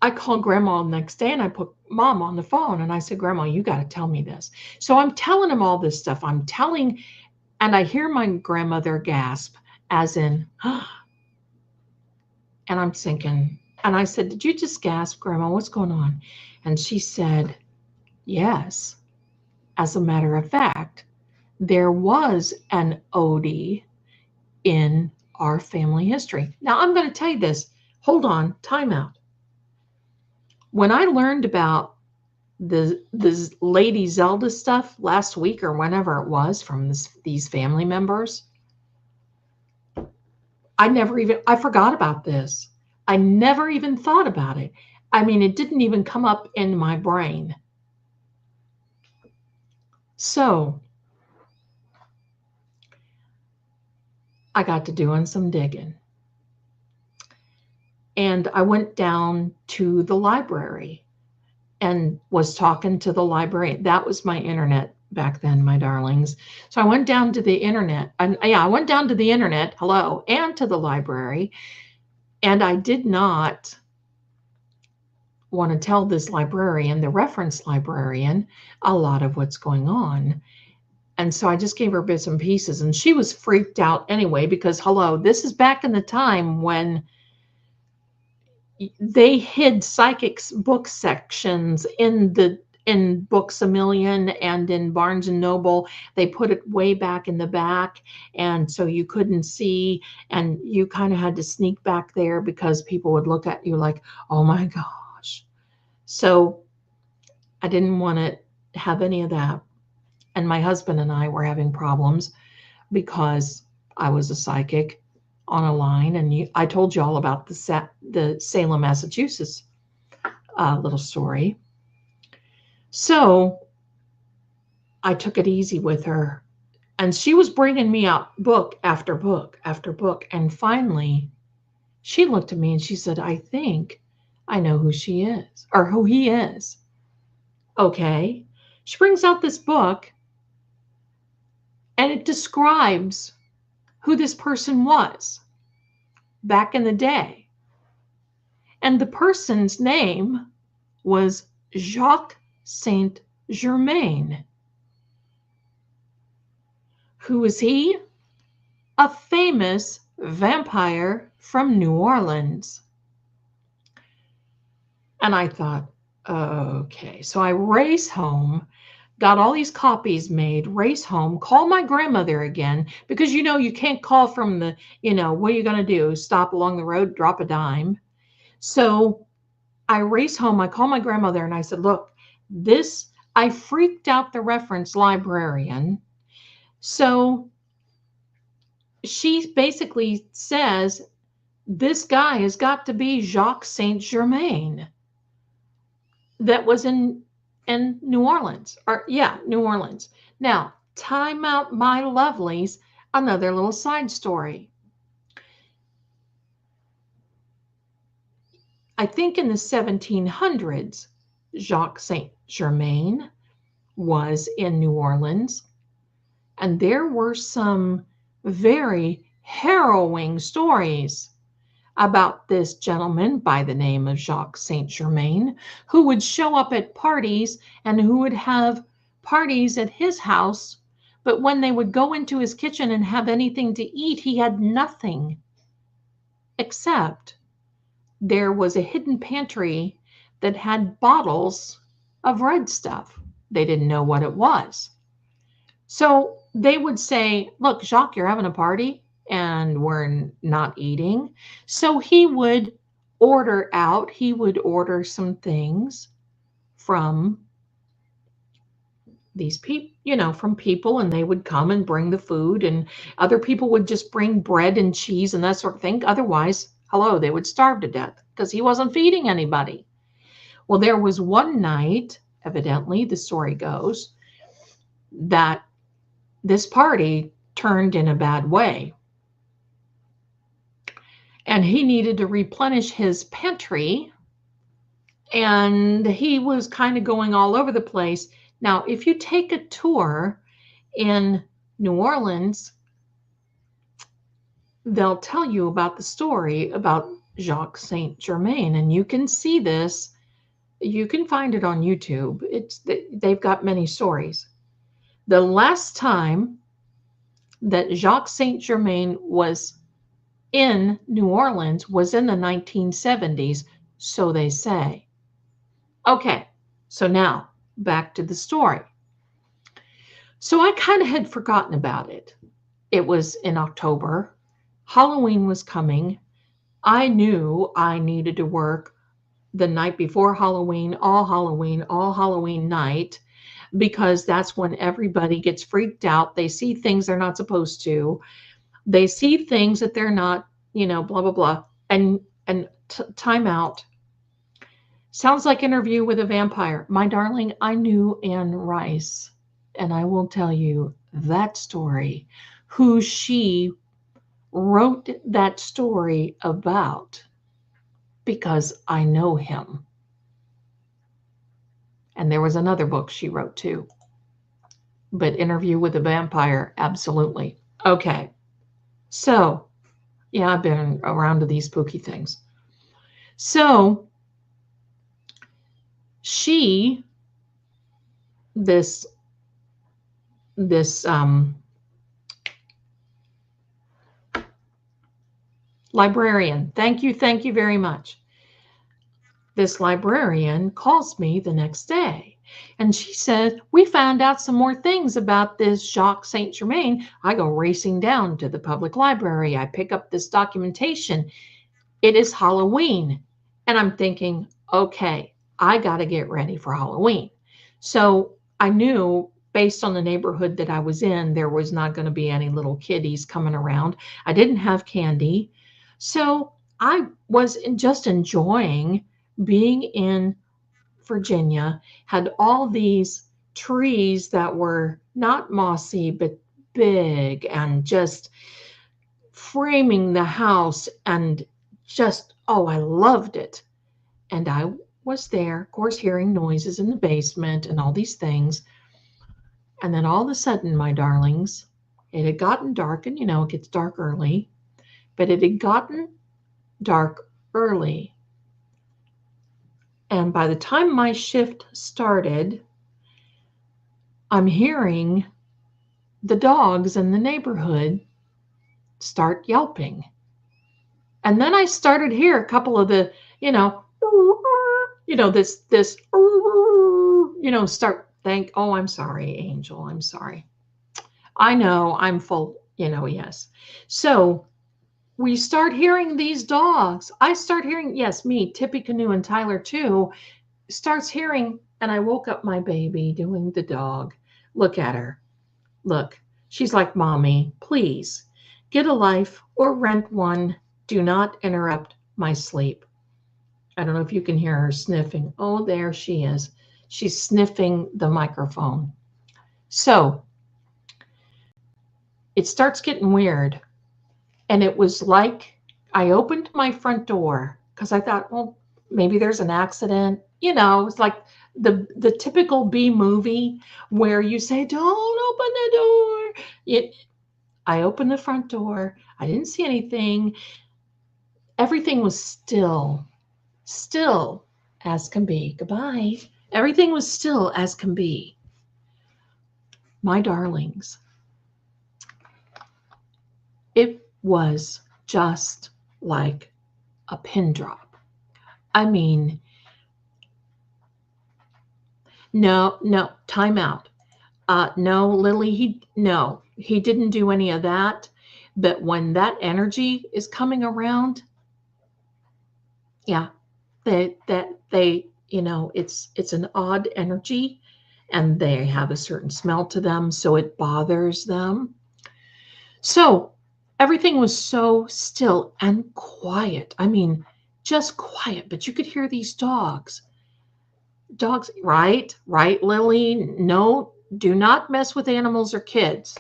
I called Grandma the next day and I put Mom on the phone and I said, Grandma, you got to tell me this. So I'm telling him all this stuff. I'm telling, and I hear my grandmother gasp, as in, and I'm thinking, and I said, did you just gasp, Grandma? What's going on? And she said, yes. As a matter of fact, there was an OD in our family history. Now, I'm going to tell you this. Hold on, time out. When I learned about the Lady Zelda stuff last week or whenever it was from these family members, I forgot about this. I never even thought about it. I mean, it didn't even come up in my brain. So I got to doing some digging. And I went down to the library and was talking to the librarian. That was my internet back then, my darlings. So I went down to the internet. And yeah, I went down to the internet, hello, and to the library. And I did not want to tell this librarian, the reference librarian, a lot of what's going on. And so I just gave her bits and pieces. And she was freaked out anyway, because hello, this is back in the time when they hid psychics book sections in Books A Million and in Barnes and Noble. They put it way back in the back, and so you couldn't see, and you kind of had to sneak back there because people would look at you like, oh my gosh. So I didn't want to have any of that. And my husband and I were having problems because I was a psychic on a line, and I told you all about the Salem, Massachusetts little story. So I took it easy with her, and she was bringing me out book after book after book, and finally she looked at me and she said, I think I know who she is, or who he is. Okay. She brings out this book, and it describes who this person was back in the day. And the person's name was Jacques Saint Germain. Who was he? A famous vampire from New Orleans. And I thought, okay. So I race home, got all these copies made, race home, call my grandmother again, because you can't call from the, what are you going to do? Stop along the road, drop a dime. So I race home, I call my grandmother and I said, look, I freaked out the reference librarian. So she basically says, this guy has got to be Jacques Saint Germain that was in New Orleans, New Orleans. Now, time out, my lovelies, another little side story. I think in the 1700s, Jacques Saint Germain was in New Orleans, and there were some very harrowing stories about this gentleman by the name of Jacques Saint Germain, who would show up at parties and who would have parties at his house, but when they would go into his kitchen and have anything to eat, he had nothing except there was a hidden pantry that had bottles of red stuff. They didn't know what it was. So they would say, look, Jacques, you're having a party and we're not eating. So he would order some things from these people, from people, and they would come and bring the food, and other people would just bring bread and cheese and that sort of thing. Otherwise, hello, they would starve to death because he wasn't feeding anybody. Well, there was one night, evidently, the story goes, that this party turned in a bad way. And he needed to replenish his pantry And he was kind of going all over the place. Now, if you take a tour in New Orleans, they'll tell you about the story about Jacques Saint Germain, and you can see this. You can find it on YouTube. They've got many stories. The last time that Jacques Saint Germain was in New Orleans was in the 1970s, so they say. Okay, so now back to the story. So I kind of had forgotten about it. It was in October. Halloween was coming. I knew I needed to work the night before Halloween, all Halloween night, because that's when everybody gets freaked out. They see things they're not supposed to. They see things that they're not, blah, blah, blah. And time out. Sounds like Interview with a Vampire. My darling, I knew Anne Rice, and I will tell you that story, who she wrote that story about, because I know him. And there was another book she wrote too. But Interview with a Vampire, absolutely. Okay. So, yeah, I've been around to these spooky things. So, this librarian, thank you very much. This librarian calls me the next day, and she said, we found out some more things about this Jacques Saint Germain. I go racing down to the public library. I pick up this documentation. It is Halloween. And I'm thinking, okay, I got to get ready for Halloween. So I knew, based on the neighborhood that I was in, there was not going to be any little kiddies coming around. I didn't have candy. So I was just enjoying being in Virginia, had all these trees that were not mossy, but big, and just framing the house, and just, oh, I loved it. And I was there, of course, hearing noises in the basement and all these things. And then all of a sudden, my darlings, it had gotten dark, and it gets dark early, but it had gotten dark early. And by the time my shift started, I'm hearing the dogs in the neighborhood start yelping. And then I started to hear a couple of the, I'm sorry, Angel, I'm sorry. I know, I'm full, yes. So we start hearing these dogs. I start hearing, yes, me, Tippy Canoe, and Tyler too, starts hearing, and I woke up my baby doing the dog. Look at her. Look, she's like, Mommy, please get a life or rent one. Do not interrupt my sleep. I don't know if you can hear her sniffing. Oh, there she is. She's sniffing the microphone. So it starts getting weird. And it was like I opened my front door because I thought, well, maybe there's an accident. It's like the typical B movie where you say, don't open the door. I opened the front door. I didn't see anything. Everything was still as can be. Goodbye. Everything was still as can be. My darlings, it was just like a pin drop. I mean, no, time out. No, Lily, he didn't do any of that. But when that energy is coming around, yeah, it's an odd energy, and they have a certain smell to them, so it bothers them. So everything was so still and quiet. I mean, just quiet, but you could hear these dogs. Dogs, right, Lily? No, do not mess with animals or kids.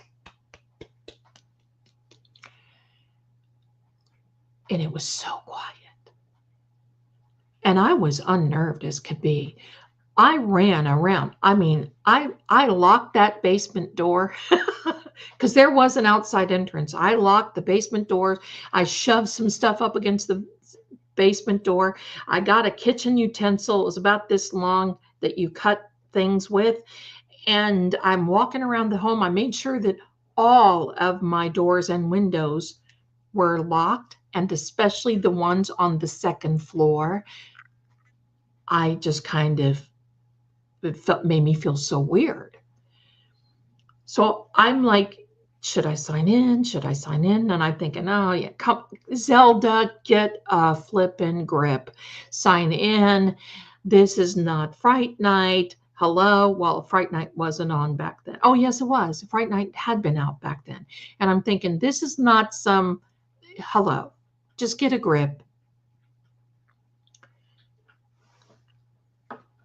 And it was so quiet. and I was unnerved as could be. I ran around. I mean, I locked that basement door because there was an outside entrance. I locked the basement doors. I shoved some stuff up against the basement door. I got a kitchen utensil. It was about this long that you cut things with. And I'm walking around the home. I made sure that all of my doors and windows were locked, and especially the ones on the second floor. I just kind of, made me feel so weird. So I'm like, should I sign in? Should I sign in? And I'm thinking, oh yeah, come, Zelda, get a flippin' grip. Sign in. This is not Fright Night. Hello. Well, Fright Night wasn't on back then. Oh yes, it was. Fright Night had been out back then. And I'm thinking, this is not some, hello, just get a grip.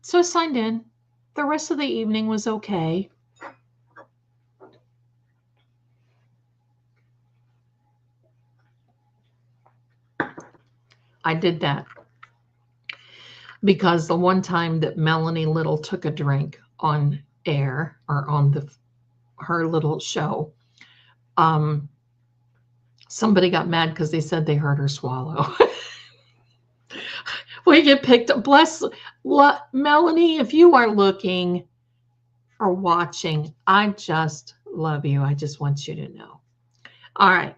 So I signed in. The rest of the evening was okay. I did that because the one time that Melanie Little took a drink on air or on her little show, somebody got mad because they said they heard her swallow. We get picked up. Bless Melanie, if you are looking or watching, I just love you. I just want you to know. All right.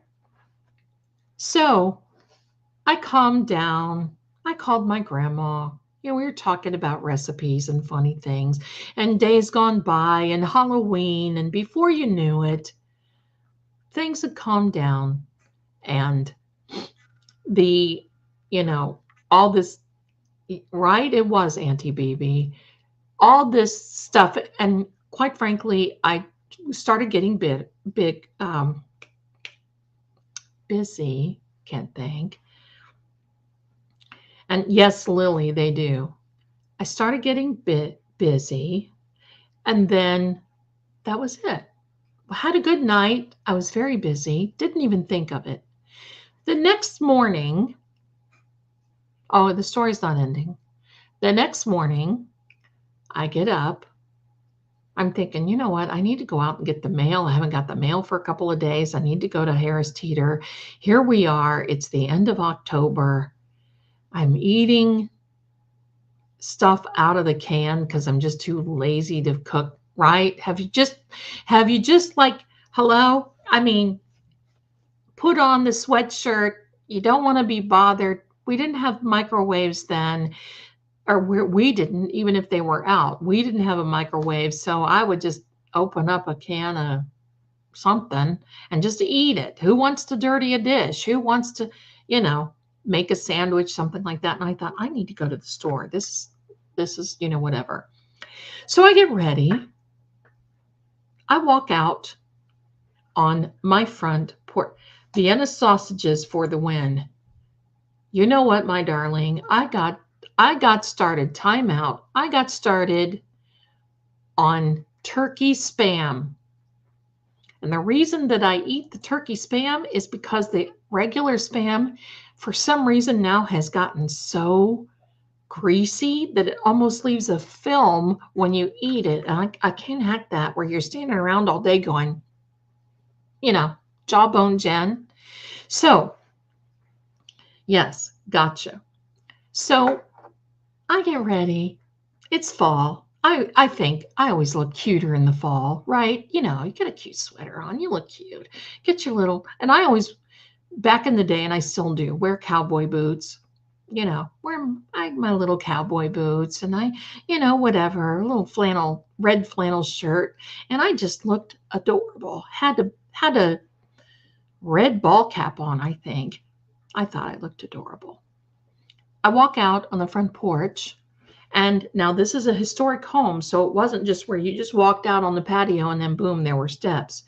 So I calmed down. I called my grandma. You know, we were talking about recipes and funny things, and days gone by, and Halloween, and before you knew it, things had calmed down, and all this, right? It was Auntie BB, all this stuff, and quite frankly, I started getting busy. Can't think. And yes, Lily, they do. I started getting busy, and then that was it. I had a good night. I was very busy. Didn't even think of it. The next morning, oh, the story's not ending. The next morning, I get up. I'm thinking, you know what? I need to go out and get the mail. I haven't got the mail for a couple of days. I need to go to Harris Teeter. Here we are. It's the end of October. I'm eating stuff out of the can because I'm just too lazy to cook, right? Have you just like, hello? I mean, put on the sweatshirt. You don't want to be bothered. We didn't have microwaves then, or we didn't, even if they were out. We didn't have a microwave, so I would just open up a can of something and just eat it. Who wants to dirty a dish? Who wants to, make a sandwich, something like that? And I thought, I need to go to the store. This is, whatever. So I get ready. I walk out on my front porch. Vienna sausages for the win. You know what, my darling? I got started. Time out. I got started on turkey spam. And the reason that I eat the turkey spam is because the regular spam, for some reason now, has gotten so greasy that it almost leaves a film when you eat it. And I can't hack that, where you're standing around all day going, jawbone Jen. So, yes, gotcha. So I get ready. It's fall. I think I always look cuter in the fall, right? You get a cute sweater on, you look cute. Get your little, and I always, back in the day, and I still do, wear cowboy boots, wear my little cowboy boots, and I, whatever, a little red flannel shirt. And I just looked adorable. Had a red ball cap on, I think. I thought I looked adorable. I walk out on the front porch. And now this is a historic home, so it wasn't just where you just walked out on the patio and then boom, there were steps.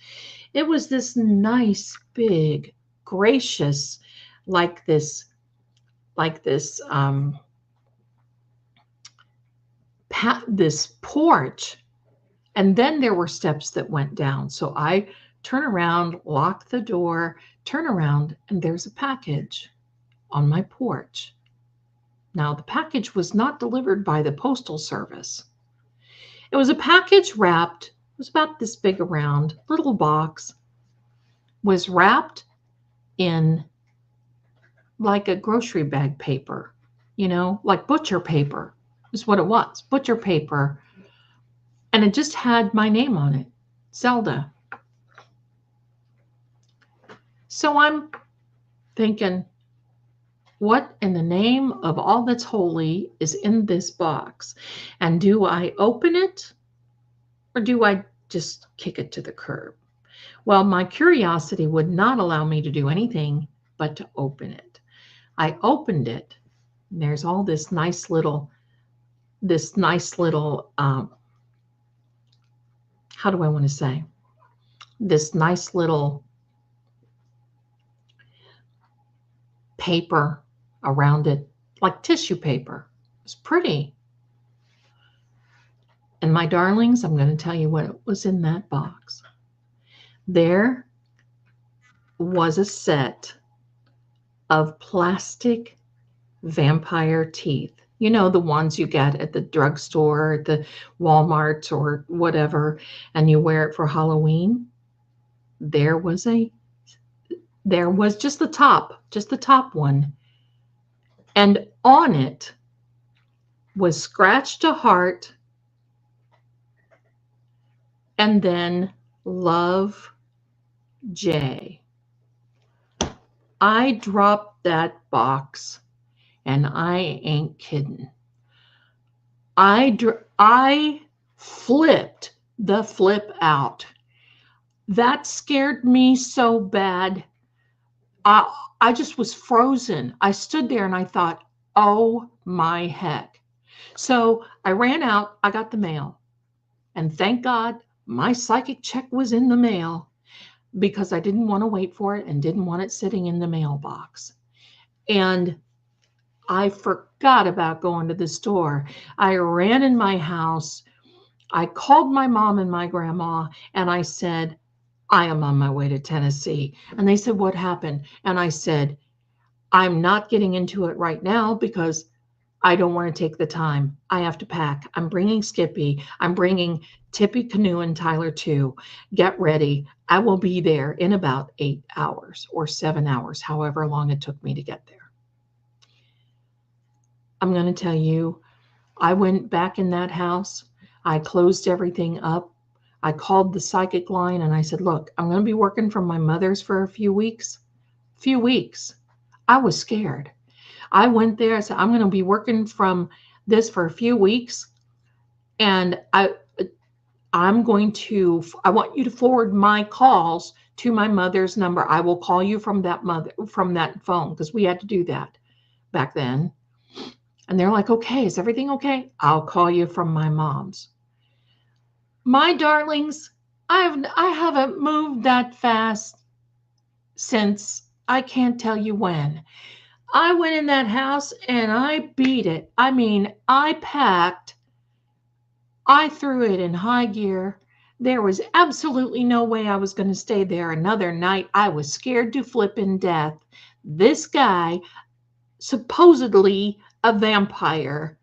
It was this nice, big, gracious, this porch. And then there were steps that went down. So I turn around, lock the door, turn around, and there's a package on my porch. Now, the package was not delivered by the Postal Service. It was a package wrapped, it was about this big around, little box, was wrapped in like a grocery bag paper, like butcher paper is what it was, butcher paper. And it just had my name on it, Zelda. So I'm thinking, what in the name of all that's holy is in this box? And do I open it or do I just kick it to the curb? Well, my curiosity would not allow me to do anything but to open it. I opened it. And there's all this nice little, how do I want to say? This nice little paper around it, like tissue paper. It's pretty. And my darlings, I'm going to tell you what was in that box. There was a set of plastic vampire teeth. You know, the ones you get at the drugstore, at the Walmart or whatever, and you wear it for Halloween. There was just the top one. And on it was scratched a heart and then Love J. I dropped that box and I ain't kidding. I flipped the flip out. That scared me so bad. I just was frozen. I stood there and I thought, oh my heck. So I ran out, I got the mail. And thank God my psychic check was in the mail because I didn't want to wait for it and didn't want it sitting in the mailbox. And I forgot about going to the store. I ran in my house. I called my mom and my grandma and I said, I am on my way to Tennessee. And they said, what happened? And I said, I'm not getting into it right now because I don't want to take the time. I have to pack. I'm bringing Skippy. I'm bringing Tippy, Canoe, and Tyler too. Get ready. I will be there in about 8 hours or 7 hours, however long it took me to get there. I'm going to tell you, I went back in that house. I closed everything up. I called the psychic line and I said, look, I'm going to be working from my mother's for a few weeks. I was scared. I went there. I said, I'm going to be working from this for a few weeks. And I want you to forward my calls to my mother's number. I will call you from that phone because we had to do that back then. And they're like, okay, is everything okay? I'll call you from my mom's. My darlings, I haven't moved that fast since I can't tell you when. I went in that house and I beat it. I mean, I packed. I threw it in high gear. There was absolutely no way I was going to stay there another night. I was scared to flippin' death. This guy, supposedly a vampire,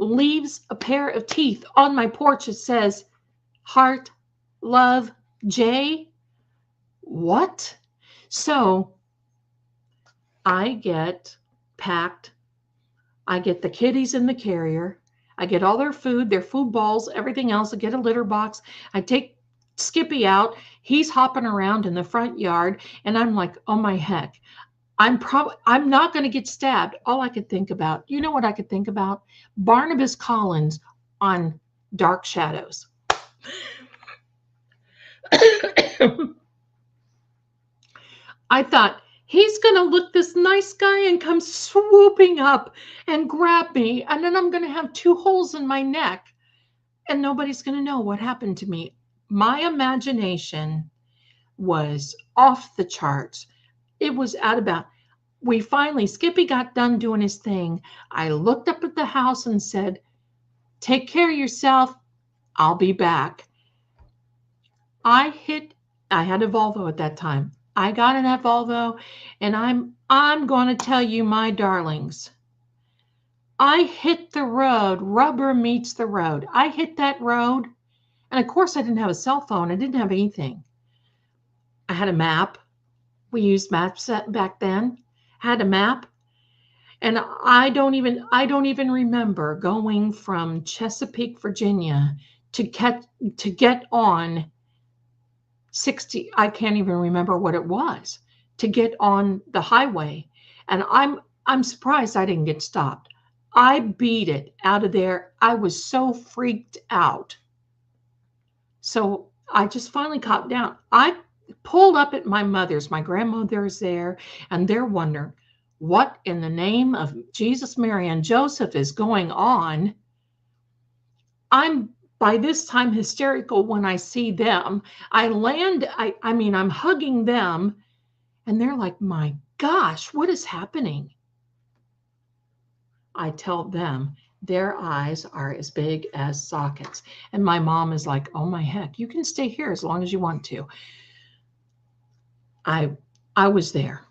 leaves a pair of teeth on my porch. It says, Heart, Love, J. What? So I get packed. I get the kitties in the carrier. I get all their food balls, everything else. I get a litter box. I take Skippy out. He's hopping around in the front yard. And I'm like, oh my heck. I'm not going to get stabbed. All I could think about, you know what I could think about? Barnabas Collins on Dark Shadows. I thought, he's going to look this nice guy and come swooping up and grab me. And then I'm going to have 2 holes in my neck. And nobody's going to know what happened to me. My imagination was off the charts. It was Skippy got done doing his thing. I looked up at the house and said, take care of yourself. I'll be back. I had a Volvo at that time. I got in that Volvo and I'm going to tell you, my darlings, I hit the road. Rubber meets the road. I hit that road. And of course, I didn't have a cell phone. I didn't have anything. I had a map. We used maps back then. Had a map. And I don't even remember going from Chesapeake, Virginia to get on 60. I can't even remember what it was to get on the highway. And I'm surprised I didn't get stopped. I beat it out of there. I was so freaked out. So I just finally calmed down. I pulled up at my mother's. My grandmother's there, and they're wondering, what in the name of Jesus, Mary, and Joseph is going on? I'm by this time hysterical when I see them. I land, I mean, I'm hugging them, and they're like, my gosh, what is happening? I tell them their eyes are as big as sockets. And my mom is like, oh my heck, you can stay here as long as you want to. I was there.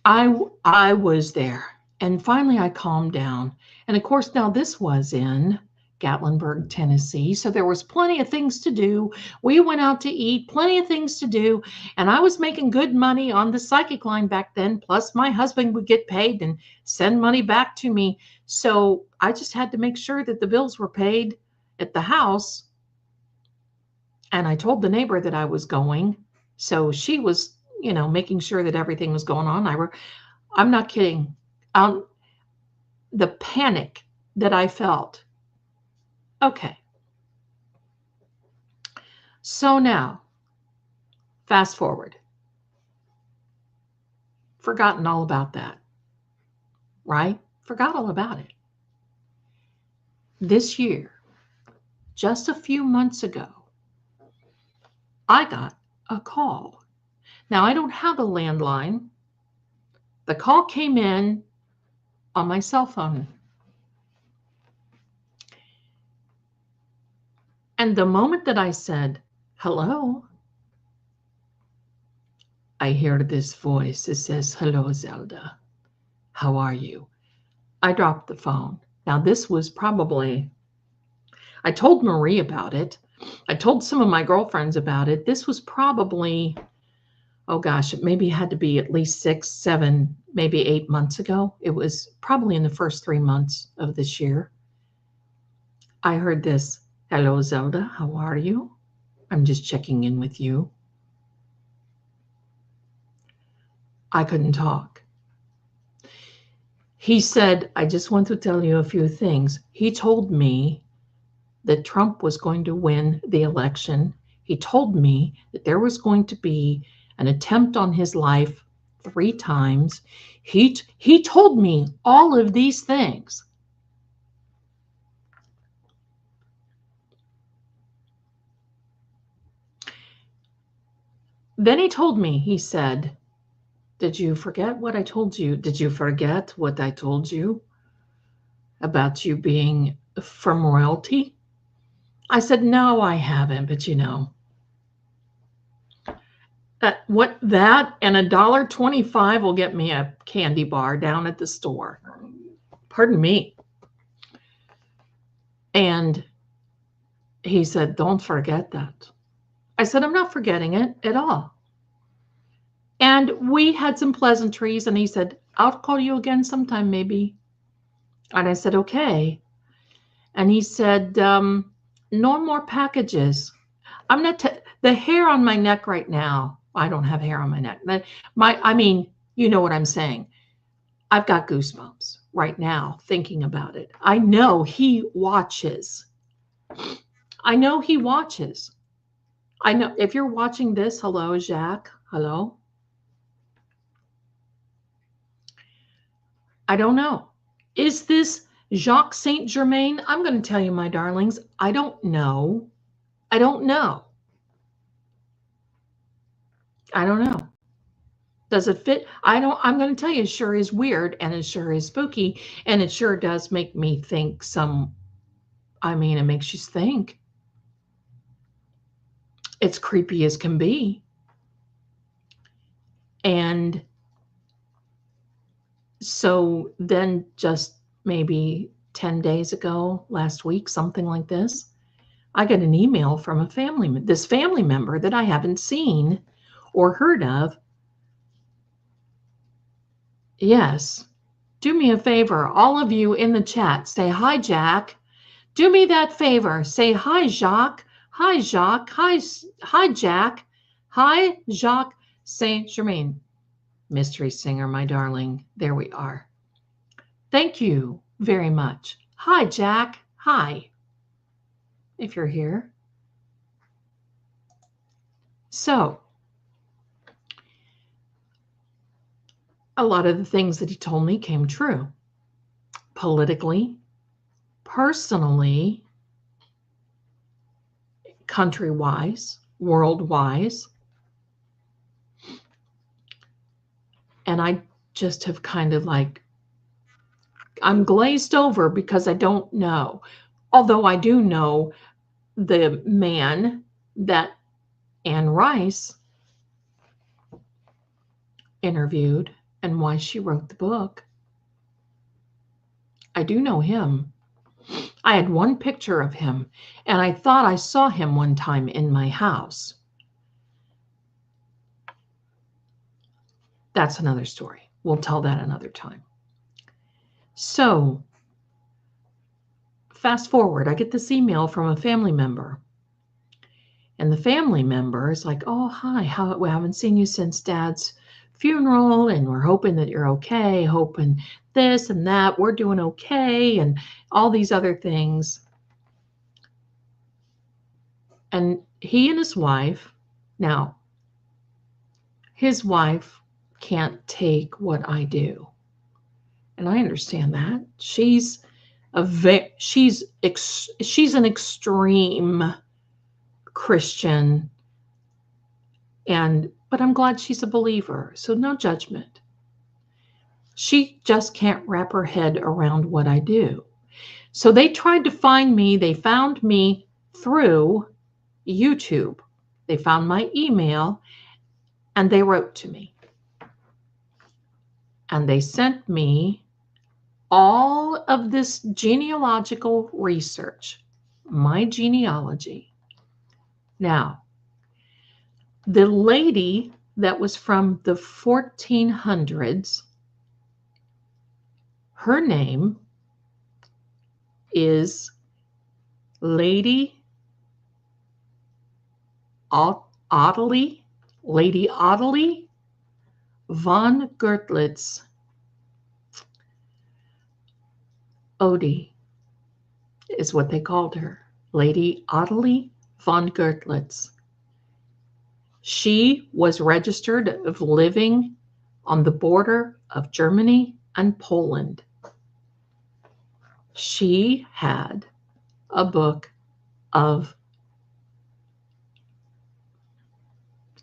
I was there. And finally I calmed down. And of course, now this was in Gatlinburg, Tennessee. So there was plenty of things to do. We went out to eat, plenty of things to do. And I was making good money on the psychic line back then. Plus my husband would get paid and send money back to me. So I just had to make sure that the bills were paid at the house. And I told the neighbor that I was going. So she was, making sure that everything was going on. I'm not kidding. The panic that I felt. Okay. So now, fast forward. Forgotten all about that. Right? Forgot all about it. This year, just a few months ago, I got a call. Now, I don't have a landline. The call came in on my cell phone. And the moment that I said, hello, I hear this voice. It says, hello, Zelda. How are you? I dropped the phone. Now, this was probably, I told Marie about it. I told some of my girlfriends about it. This was probably, oh gosh, it maybe had to be at least 6, 7, maybe 8 months ago. It was probably in the first 3 months of this year. I heard this, hello, Zelda, how are you? I'm just checking in with you. I couldn't talk. He said, I just want to tell you a few things. He told me that Trump was going to win the election. He told me that there was going to be an attempt on his life 3 times. He told me all of these things. Then he told me, he said, did you forget what I told you? Did you forget what I told you about you being from royalty? I said, no, I haven't, but what that and $1.25 will get me a candy bar down at the store. Pardon me. And he said, don't forget that. I said, I'm not forgetting it at all. And we had some pleasantries, and he said, I'll call you again sometime, maybe. And I said, okay. And he said, no more packages. I'm not, the hair on my neck right now, I don't have hair on my neck. I mean, you know what I'm saying. I've got goosebumps right now thinking about it. I know he watches. I know he watches. I know if you're watching this, hello, Jacques, hello. I don't know. Is this Jacques Saint Germain? I'm going to tell you, my darlings, I don't know. I don't know. I don't know. Does it fit? I'm going to tell you, it sure is weird, and it sure is spooky, and it sure does make me think it makes you think. It's creepy as can be. And so then just maybe 10 days ago, last week, something like this, I got an email from this family member that I haven't seen or heard of. Yes. Do me a favor, all of you in the chat, say hi, Jack. Do me that favor. Say hi, Jacques. Hi, Jacques. Hi, Jack. Hi, Jacques Saint Germain. Mystery singer, my darling. There we are. Thank you very much. Hi, Jack. Hi, if you're here. So, a lot of the things that he told me came true. Politically, personally, country-wise, world-wise. And I just have kind of like, I'm glazed over because I don't know. Although I do know the man that Anne Rice interviewed and why she wrote the book. I do know him. I had one picture of him, and I thought I saw him one time in my house. That's another story. We'll tell that another time. So, fast forward, I get this email from a family member. And the family member is like, oh, hi, we haven't seen you since Dad's funeral, and we're hoping that you're okay, hoping this and that, we're doing okay, and all these other things. And he and his wife, now, his wife can't take what I do. And I understand that. She's an extreme Christian, but I'm glad she's a believer, so no judgment. She just can't wrap her head around what I do. So they tried to find me. They found me through YouTube. They found my email and they wrote to me. And they sent me all of this genealogical research, my genealogy. Now, the lady that was from the 1400s, her name is Lady Lady Ottilie von Gertlitz Odie is what they called her. Lady Ottilie von Gertlitz. She was registered of living on the border of Germany and Poland. She had a book of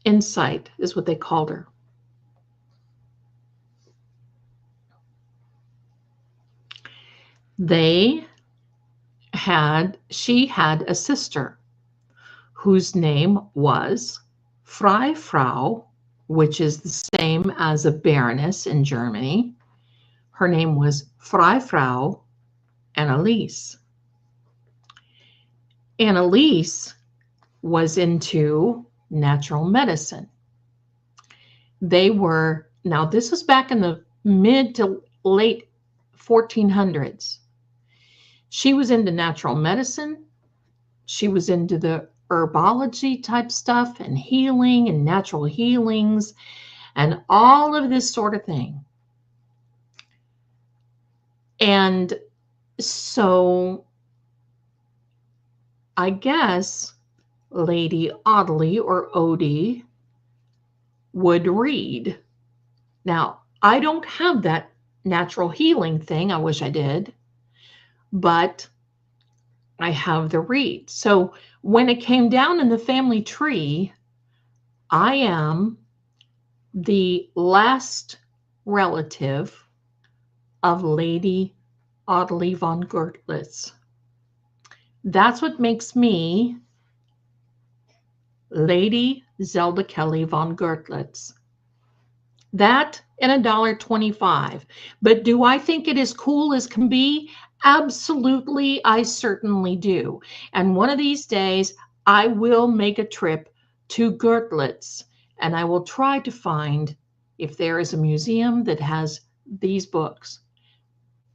insight, is what they called her. She had a sister whose name was Freifrau, which is the same as a baroness in Germany. Her name was Freifrau Anneliese. Anneliese was into natural medicine. Now this was back in the mid to late 1400s. She was into natural medicine. She was into the herbology type stuff and healing and natural healings and all of this sort of thing. And so I guess Lady Ottilie or Odie would read. Now, I don't have that natural healing thing. I wish I did. But I have the read. So when it came down in the family tree, I am the last relative of Lady Ottilie von Gertlitz. That's what makes me Lady Zelda Kelly von Gertlitz. That and $1.25. But do I think it is cool as can be? Absolutely, I certainly do. And one of these days, I will make a trip to Gertlitz, and I will try to find if there is a museum that has these books.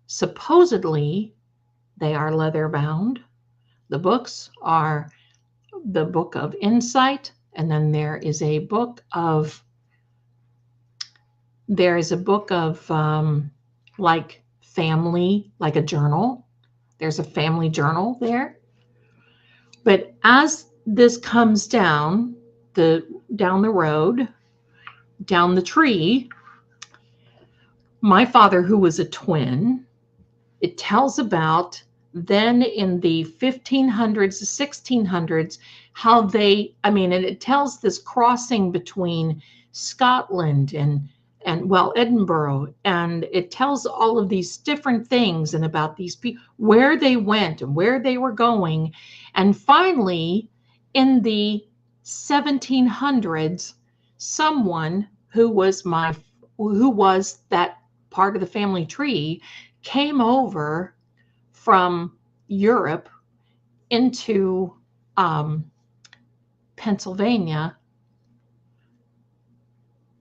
Supposedly, they are leather bound. The books are the Book of Insight, and then there is a book of like family, like a journal. There's a family journal there. But as this comes down the road, down the tree, my father, who was a twin, it tells about then in the 1500s, 1600s, how and it tells this crossing between Scotland and Edinburgh, and it tells all of these different things and about these people, where they went and where they were going. And finally, in the 1700s, someone who was that part of the family tree came over from Europe into Pennsylvania,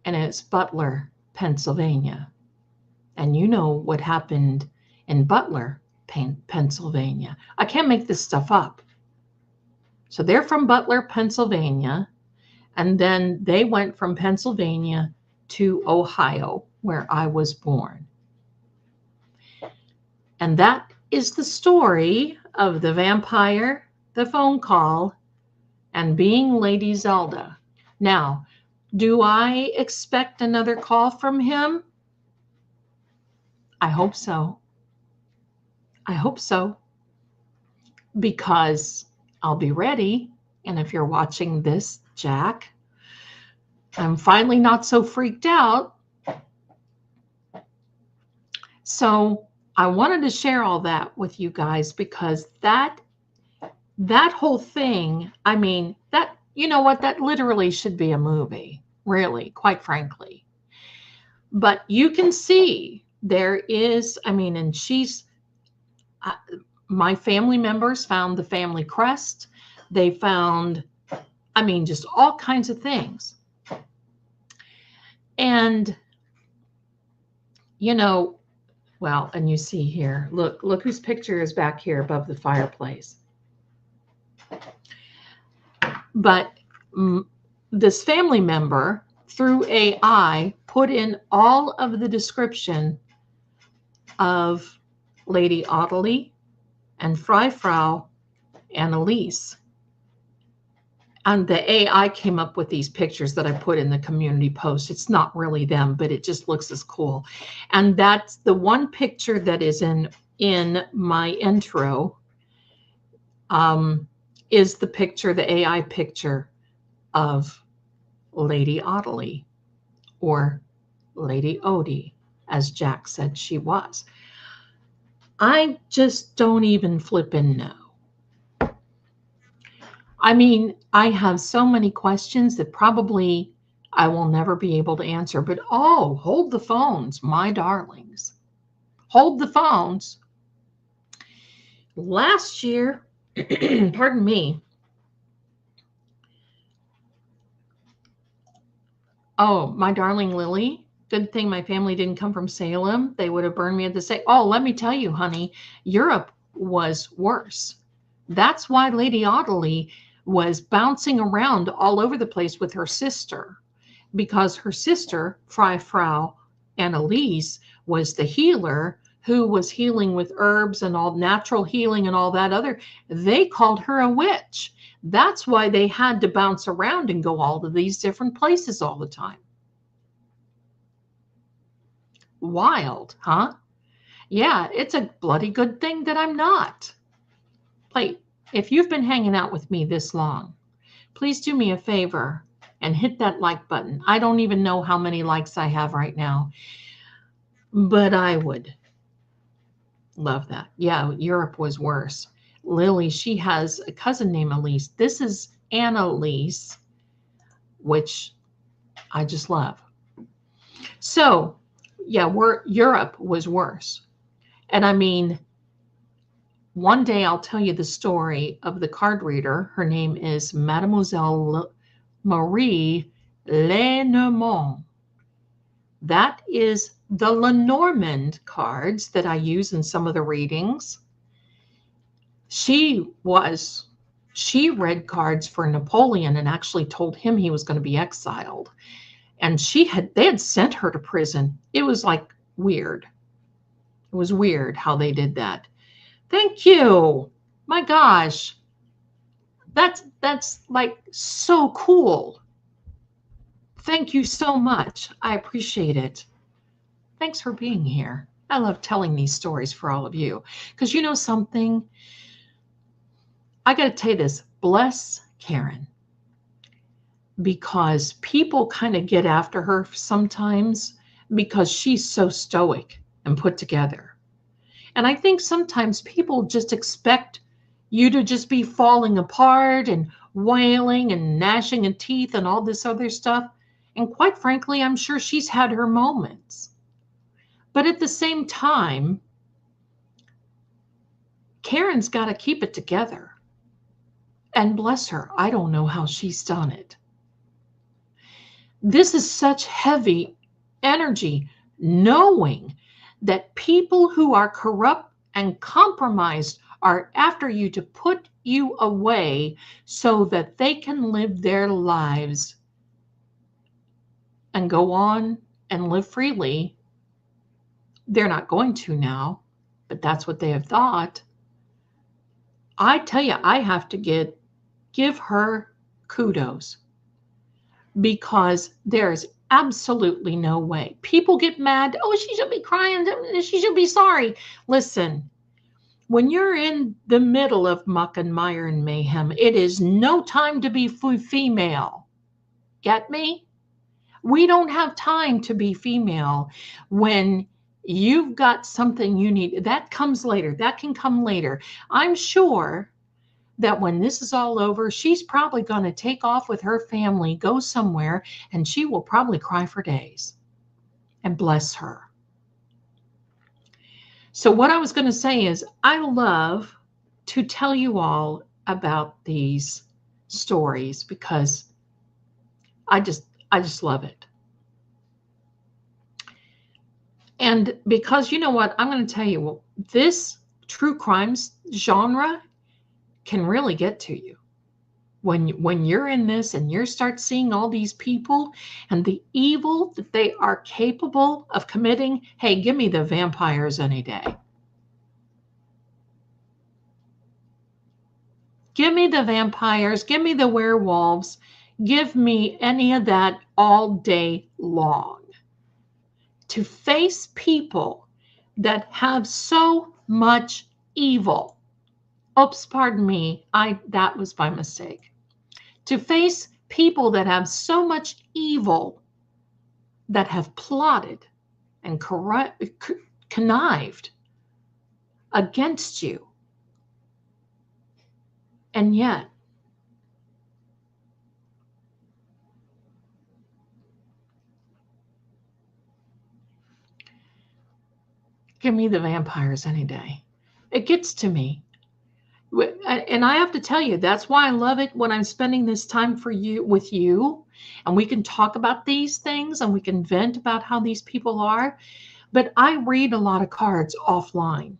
and it's Butler, Pennsylvania. And you know what happened in Butler, Pennsylvania. I can't make this stuff up. So they're from Butler, Pennsylvania, and then they went from Pennsylvania to Ohio, where I was born. And that is the story of the vampire, the phone call, and Being Lady Zelda. Now, do I expect another call from him? I hope so. I hope so. Because I'll be ready. And if you're watching this, Jack, I'm finally not so freaked out. So I wanted to share all that with you guys because that whole thing, I mean, that, you know what, that literally should be a movie, really, quite frankly. But you can see there is, I mean, and my family members found the family crest. They found, I mean, just all kinds of things. And, you know, well, and you see here, look whose picture is back here above the fireplace. But this family member, through AI, put in all of the description of Lady Ottilie and Frau Annalise. And the AI came up with these pictures that I put in the community post. It's not really them, but it just looks as cool. And that's the one picture that is in my intro, is the picture, the AI picture of Lady Ottilie, or Lady Odie, as Jack said she was. I just don't even flippin' know. I mean, I have so many questions that probably I will never be able to answer, but oh, hold the phones, my darlings. Hold the phones. Last year, pardon me. Oh, my darling Lily, good thing my family didn't come from Salem. They would have burned me at the stake. Oh, let me tell you, honey, Europe was worse. That's why Lady Ottilie was bouncing around all over the place with her sister, because her sister, Frau Annalise, was the healer who was healing with herbs and all natural healing and all that other. They called her a witch. That's why they had to bounce around and go all to these different places all the time. Wild, huh? Yeah, it's a bloody good thing that I'm not. Wait, if you've been hanging out with me this long, please do me a favor and hit that like button. I don't even know how many likes I have right now, but I would love that. Yeah, Europe was worse. Lily, she has a cousin named Elise. This is Annalise, which I just love. So, yeah, Europe was worse. And I mean, one day I'll tell you the story of the card reader. Her name is Mademoiselle Marie Lenormand. That is the Lenormand cards that I use in some of the readings. She read cards for Napoleon and actually told him he was going to be exiled. And they had sent her to prison. It was like weird. It was weird how they did that. Thank you. My gosh. That's like so cool. Thank you so much. I appreciate it. Thanks for being here. I love telling these stories for all of you. Because you know something? I got to tell you this. Bless Karen. Because people kind of get after her sometimes because she's so stoic and put together. And I think sometimes people just expect you to just be falling apart and wailing and gnashing of teeth and all this other stuff. And quite frankly, I'm sure she's had her moments. But at the same time, Karen's got to keep it together. And bless her, I don't know how she's done it. This is such heavy energy, knowing that people who are corrupt and compromised are after you to put you away so that they can live their lives and go on and live freely. They're not going to now, but that's what they have thought. I tell you, I have to give her kudos, because there's absolutely no way. People get mad. Oh, she should be crying. She should be sorry. Listen, when you're in the middle of muck and mire and mayhem, it is no time to be female. Get me? We don't have time to be female when you've got something you need. That comes later. That can come later. I'm sure that when this is all over, she's probably going to take off with her family, go somewhere, and she will probably cry for days. And bless her. So what I was going to say is, I love to tell you all about these stories because I just love it. And because you know what, I'm going to tell you, this true crimes genre can really get to you when you're in this and you start seeing all these people and the evil that they are capable of committing. Hey, give me the vampires any day. Give me the vampires, give me the werewolves, give me any of that all day long. To face people that have so much evil. Oops, pardon me. That was by mistake. To face people that have so much evil, that have plotted and connived against you. And yet, give me the vampires any day. It gets to me. And I have to tell you, that's why I love it when I'm spending this time with you, and we can talk about these things and we can vent about how these people are. But I read a lot of cards offline.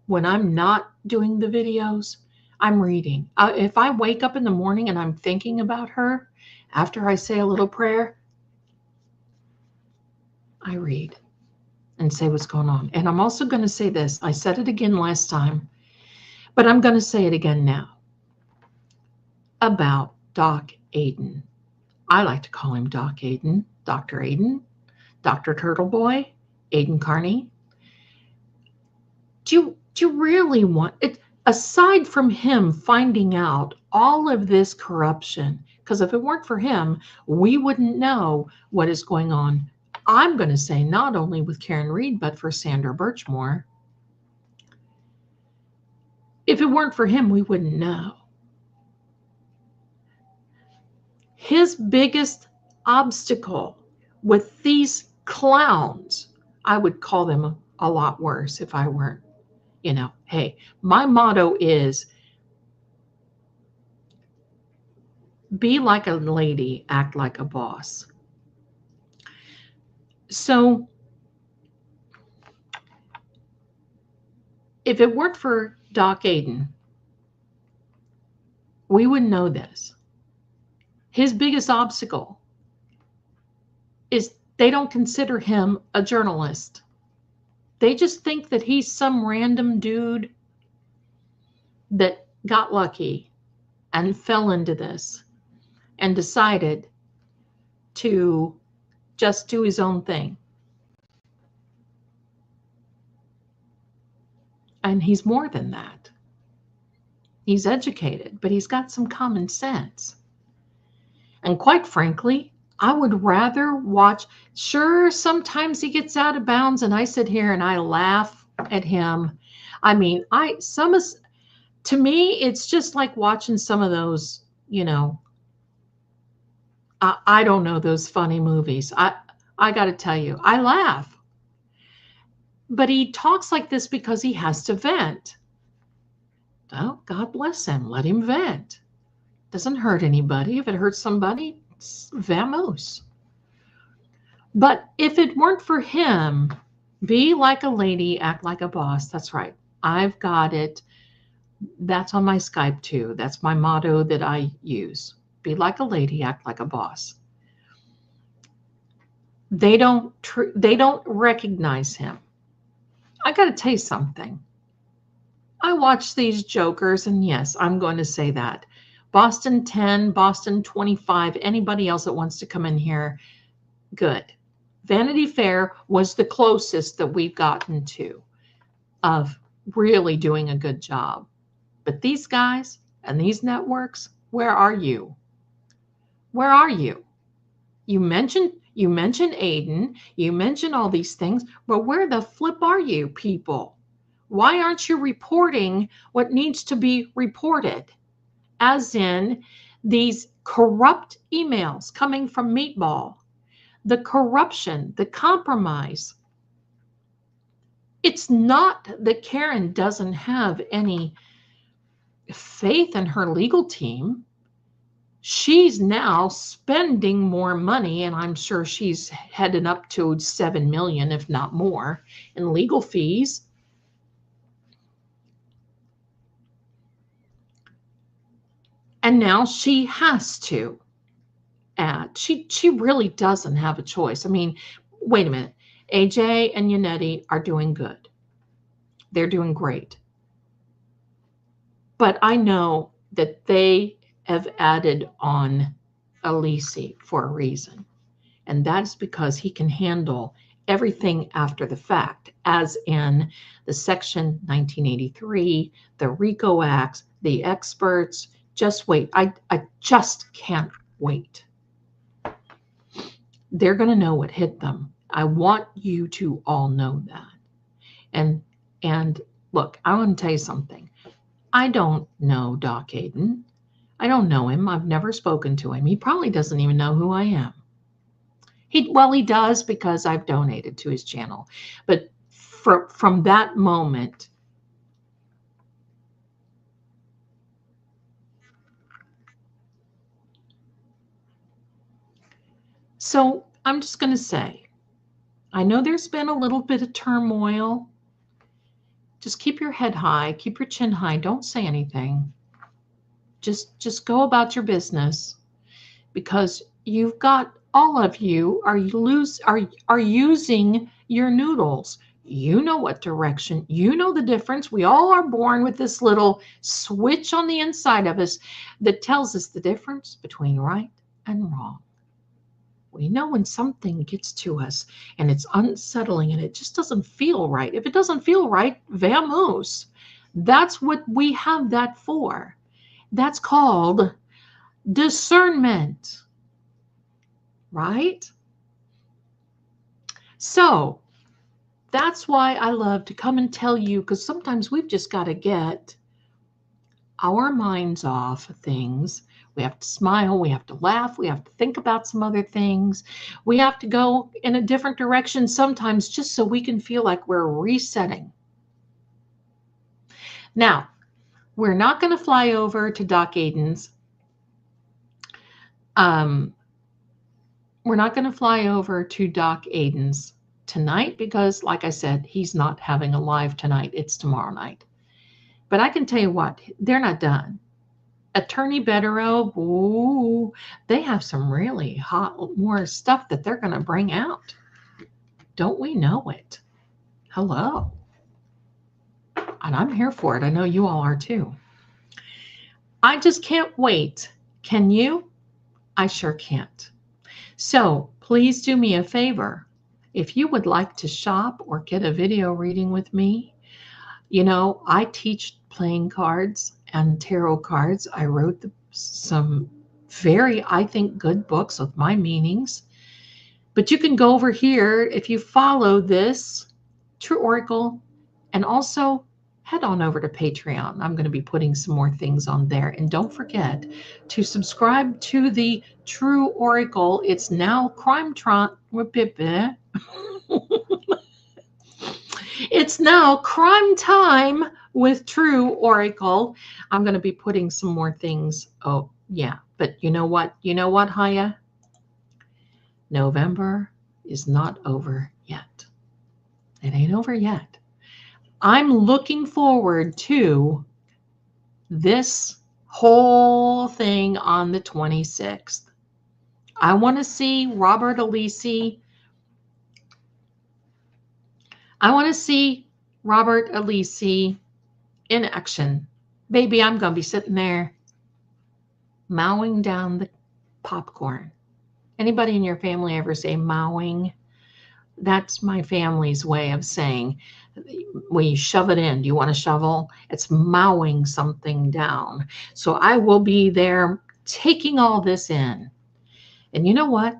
When I'm not doing the videos, I'm reading. If I wake up in the morning and I'm thinking about her, after I say a little prayer, I read and say what's going on. And I'm also going to say this. I said it again last time, but I'm going to say it again now about Doc Aiden. I like to call him Doc Aiden, Dr. Aiden, Dr. Turtleboy, Aiden Carney. Do you really want it? Aside from him finding out all of this corruption, because if it weren't for him, we wouldn't know what is going on. I'm going to say not only with Karen Reed, but for Sandra Birchmore. If it weren't for him, we wouldn't know. His biggest obstacle with these clowns. I would call them a lot worse if I weren't, hey, my motto is be like a lady, act like a boss. So if it weren't for Doc Aiden, we wouldn't know this. His biggest obstacle is they don't consider him a journalist. They just think that he's some random dude that got lucky and fell into this and decided to just do his own thing. And he's more than that. He's educated, but he's got some common sense. And quite frankly, I would rather watch. Sure, sometimes he gets out of bounds and I sit here and I laugh at him. I mean, to me, it's just like watching some of those, I don't know, those funny movies. I got to tell you, I laugh. But he talks like this because he has to vent. Oh, God bless him. Let him vent. Doesn't hurt anybody. If it hurts somebody, it's vamoose. But if it weren't for him, be like a lady, act like a boss. That's right. I've got it. That's on my Skype too. That's my motto that I use. Be like a lady, act like a boss. They don't recognize him. I got to tell you something. I watch these jokers, and yes, I'm going to say that. Boston 10, Boston 25, anybody else that wants to come in here, good. Vanity Fair was the closest that we've gotten to of really doing a good job. But these guys and these networks, where are you? Where are you? You mentioned Aiden, you mentioned all these things, but where the flip are you, people? Why aren't you reporting what needs to be reported? As in these corrupt emails coming from Meatball, the corruption, the compromise. It's not that Karen doesn't have any faith in her legal team. She's now spending more money, and I'm sure she's headed up to 7 million, if not more, in legal fees. And now she has to add. She really doesn't have a choice. I mean, wait a minute. AJ and Yannetti are doing good. They're doing great. But I know that they have added on Alisi for a reason. And that's because he can handle everything after the fact, as in the Section 1983, the RICO Acts, the experts. Just wait. I just can't wait. They're going to know what hit them. I want you to all know that. And look, I want to tell you something. I don't know Doc Aiden. I don't know him. I've never spoken to him. He probably doesn't even know who I am. He does because I've donated to his channel. But from that moment, so I'm just going to say, I know there's been a little bit of turmoil. Just keep your head high, keep your chin high. Don't say anything. Just go about your business, because you've got, all of you are using your noodles. You know what direction, you know the difference. We all are born with this little switch on the inside of us that tells us the difference between right and wrong. We know when something gets to us and it's unsettling and it just doesn't feel right. If it doesn't feel right, vamoose. That's what we have that for. That's called discernment, right? So that's why I love to come and tell you, because sometimes we've just got to get our minds off things. We have to smile. We have to laugh. We have to think about some other things. We have to go in a different direction sometimes just so we can feel like we're resetting. Now, we're not going to fly over to Doc Aiden's. We're not going to fly over to Doc Aiden's tonight because, like I said, he's not having a live tonight. It's tomorrow night. But I can tell you what, they're not done. Attorney Betterow, ooh, they have some really hot, more stuff that they're going to bring out. Don't we know it? Hello. And I'm here for it. I know you all are too. I just can't wait. Can you? I sure can't. So please do me a favor. If you would like to shop or get a video reading with me, you know, I teach playing cards and tarot cards. I wrote some very, I think, good books with my meanings. But you can go over here if you follow this True Oracle, and also head on over to Patreon. I'm going to be putting some more things on there. And don't forget to subscribe to the True Oracle. It's now It's now crime time with True Oracle. I'm going to be putting some more things. Oh, yeah. But you know what? You know what, Haya? November is not over yet. It ain't over yet. I'm looking forward to this whole thing on the 26th. I want to see Robert Alisi. I want to see Robert Alisi in action. Baby, I'm going to be sitting there mowing down the popcorn. Anybody in your family ever say mowing? That's my family's way of saying we shove it in. Do you want a shovel? It's mowing something down. So I will be there taking all this in. And you know what?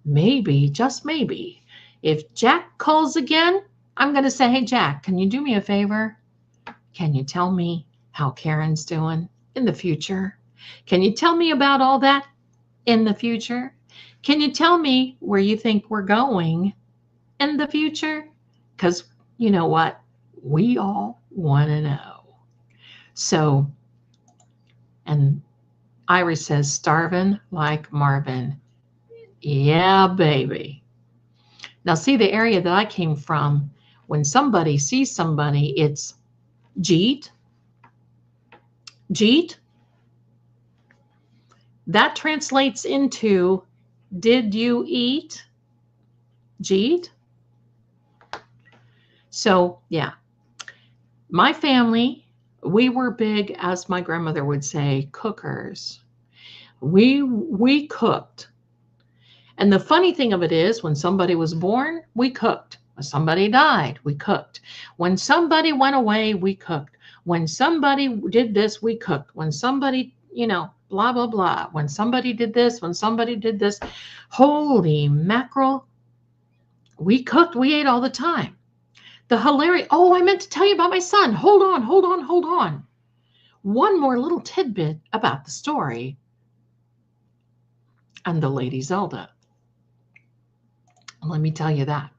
Maybe, just maybe, if Jack calls again, I'm going to say, hey, Jack, can you do me a favor? Can you tell me how Karen's doing in the future? Can you tell me about all that in the future? Can you tell me where you think we're going in the future? Because you know what? We all want to know. So, and Iris says, starving like Marvin. Yeah, baby. Now, see, the area that I came from, when somebody sees somebody, it's Jeet. Jeet. That translates into, did you eat? Jeet. So, yeah. My family, we were big, as my grandmother would say, cookers. We cooked. And the funny thing of it is, when somebody was born, we cooked. When somebody died, we cooked. When somebody went away, we cooked. When somebody did this, we cooked. When somebody, you know, blah, blah, blah. When somebody did this, when somebody did this. Holy mackerel. We cooked. We ate all the time. The hilarious. Oh, I meant to tell you about my son. Hold on. One more little tidbit about the story and the Lady Zelda. Let me tell you that.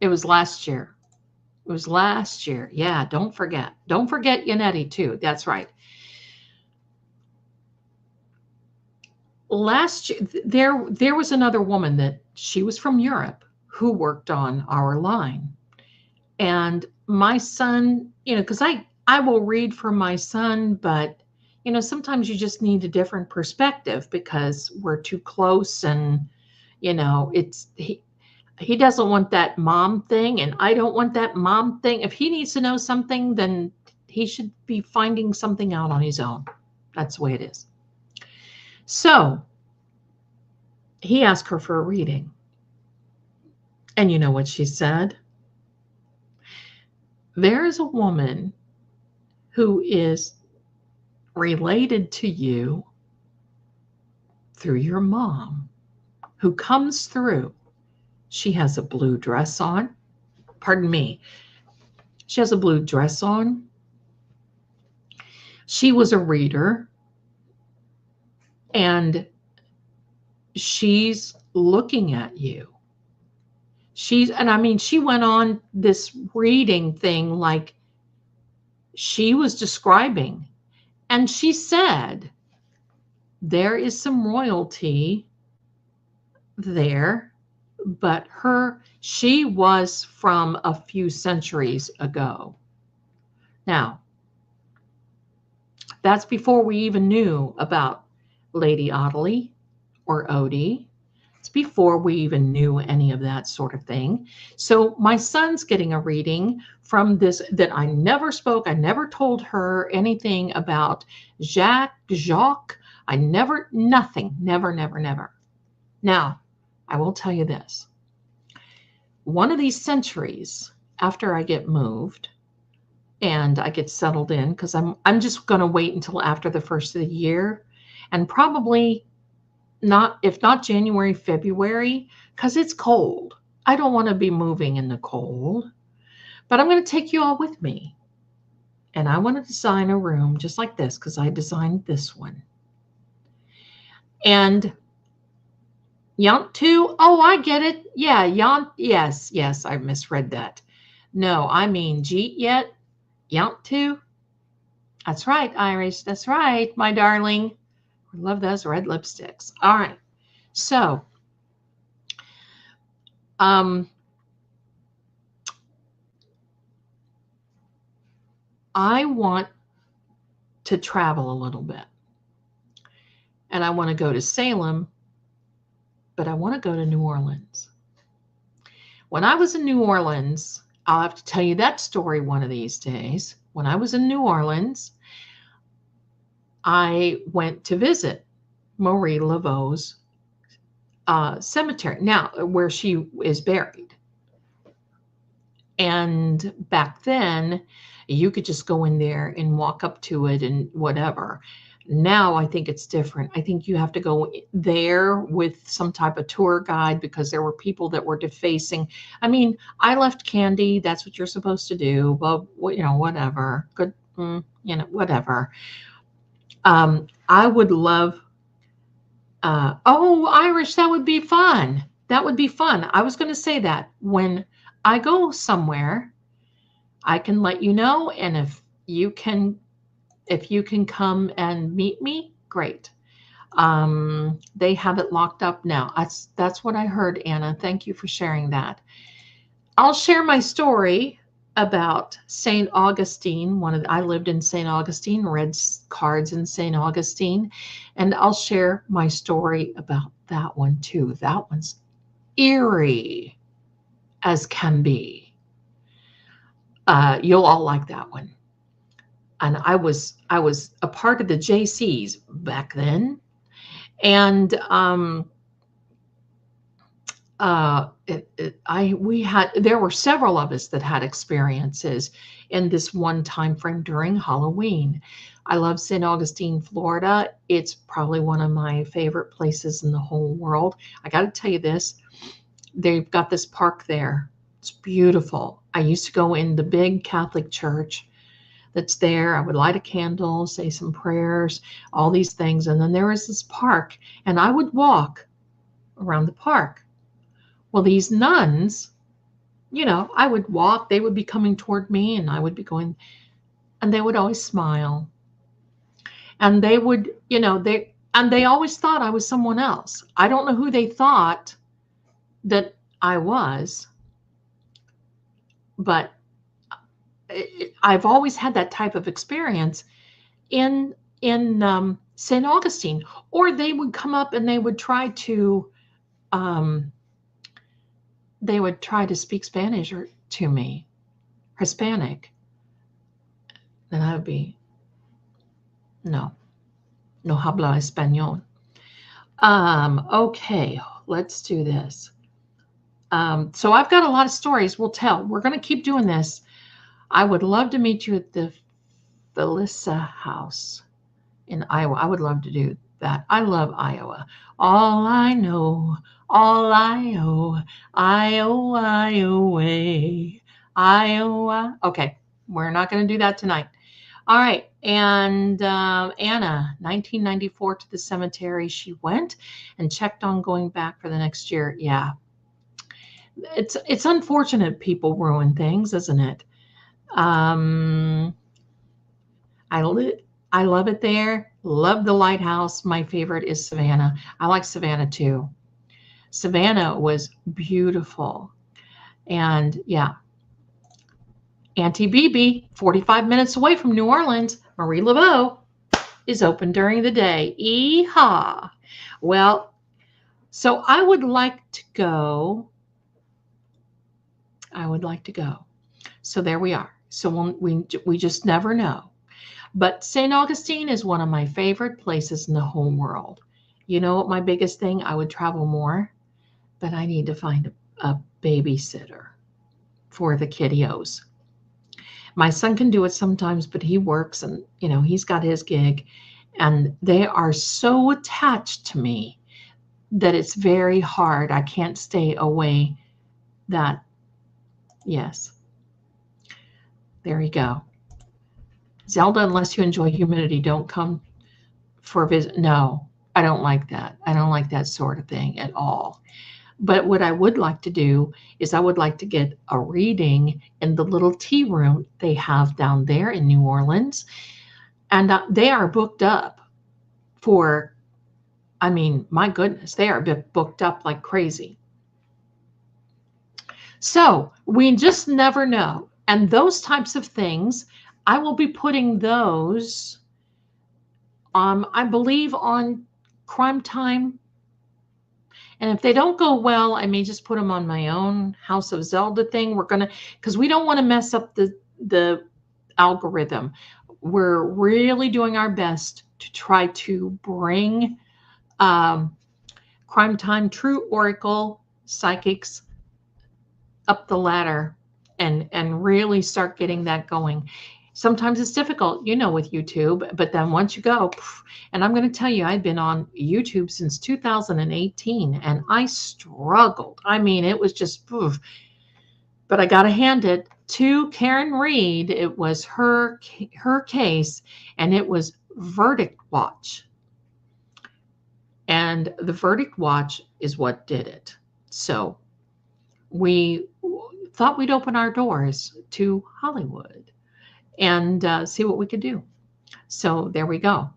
It was last year. Yeah, don't forget. Don't forget Yannetti too. That's right. Last year, there was another woman that she was from Europe who worked on our line. And my son, you know, because I will read for my son, but you know, sometimes you just need a different perspective because we're too close, and you know, he doesn't want that mom thing, and I don't want that mom thing. If he needs to know something, then he should be finding something out on his own. That's the way it is. So he asked her for a reading. And you know what she said? There is a woman who is related to you through your mom who comes through. She has a blue dress on. Pardon me. She has a blue dress on. She was a reader, and she's looking at you. And I mean, she went on this reading thing like she was describing, and she said, there is some royalty there, but she was from a few centuries ago. Now, that's before we even knew about Lady Ottilie or Odie. It's before we even knew any of that sort of thing. So my son's getting a reading from this that I never spoke. I never told her anything about Jacques. Nothing. Never. Now, I will tell you this. One of these centuries, after I get moved and I get settled in, because I'm just going to wait until after the first of the year, and probably not, if not January, February, because it's cold. I don't want to be moving in the cold, but I'm going to take you all with me. And I want to design a room just like this, because I designed this one. And Yantu, oh, I get it. Yeah, yes, I misread that. No, I mean Jeet yet. Yantu. That's right, Irish. That's right, my darling. I love those red lipsticks. All right. So, I want to travel a little bit. And I want to go to Salem, but I want to go to New Orleans. When I was in New Orleans, I'll have to tell you that story one of these days. When I was in New Orleans, I went to visit Marie Laveau's cemetery, now where she is buried. And back then, you could just go in there and walk up to it and whatever. Now I think it's different. I think you have to go there with some type of tour guide, because there were people that were defacing. I mean, I left candy. That's what you're supposed to do. But whatever. Good, whatever. I would love. Oh, Irish, that would be fun. That would be fun. I was going to say that when I go somewhere, I can let you know, and if you can come and meet me, great. They have it locked up now. That's what I heard, Anna. Thank you for sharing that. I'll share my story about St. Augustine. I lived in St. Augustine, read cards in St. Augustine, and I'll share my story about that one too. That one's eerie as can be. You'll all like that one. And I was a part of the JCs back then, and there were several of us that had experiences in this one time frame during Halloween. I love St. Augustine, Florida. It's probably one of my favorite places in the whole world. I got to tell you this, they've got this park there. It's beautiful. I used to go in the big Catholic church that's there. I would light a candle, say some prayers, all these things. And then there was this park, and I would walk around the park. Well, these nuns, I would walk, they would be coming toward me, and I would be going, and they would always smile. And they would, they always thought I was someone else. I don't know who they thought that I was, but I've always had that type of experience in St. Augustine. Or they would come up and they would try to speak Spanish to me, Hispanic. Then I would be, no habla español. Okay, let's do this. So I've got a lot of stories we'll tell. We're going to keep doing this. I would love to meet you at the Felissa House in Iowa. I would love to do that. I love Iowa. All I know, all I owe, Iowa, Iowa, Iowa. Okay, we're not going to do that tonight. All right. And Anna, 1994 to the cemetery. She went and checked on going back for the next year. Yeah. It's unfortunate people ruin things, isn't it? Um, I love it there. Love the lighthouse. My favorite is Savannah. I like Savannah too. Savannah was beautiful. And yeah, Auntie BB, 45 minutes away from New Orleans, Marie Laveau, is open during the day. Yeehaw. Well, so I would like to go. So there we are. So we just never know. But St. Augustine is one of my favorite places in the whole world. You know what my biggest thing? I would travel more, but I need to find a babysitter for the kiddios. My son can do it sometimes, but he works and, you know, he's got his gig, and they are so attached to me that it's very hard. I can't stay away that. Yes. There you go. Zelda, unless you enjoy humidity, don't come for a visit. No, I don't like that. I don't like that sort of thing at all. But what I would like to do is I would like to get a reading in the little tea room they have down there in New Orleans. And they are booked up for, I mean, my goodness, they are booked up like crazy. So we just never know. And those types of things, I will be putting those, I believe, on Crime Time. And if they don't go well, I may just put them on my own House of Zelda thing. We're going to, because we don't want to mess up the algorithm. We're really doing our best to try to bring Crime Time, True Oracle, Psychics up the ladder and really start getting that going. Sometimes it's difficult, you know, with YouTube, but then once you go, and I'm going to tell you, I've been on YouTube since 2018 and I struggled. I mean, it was just, but I got to hand it to Karen Reed. It was her case, and it was Verdict Watch. And the Verdict Watch is what did it. So we thought we'd open our doors to Hollywood and see what we could do. So there we go.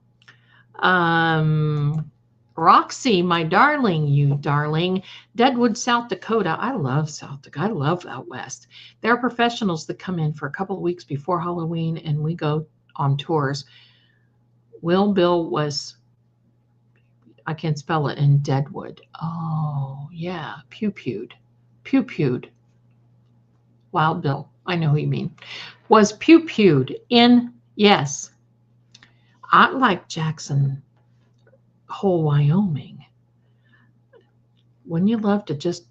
Roxy, my darling, you darling, Deadwood, South Dakota. I love South Dakota. I love out west. There are professionals that come in for a couple of weeks before Halloween, and we go on tours. Bill was, I can't spell it, in Deadwood. Oh, yeah, pew-pewed. Wild Bill, I know who you mean. Was pew-pewed in, yes. I like Jackson Hole, Wyoming. Wouldn't you love to just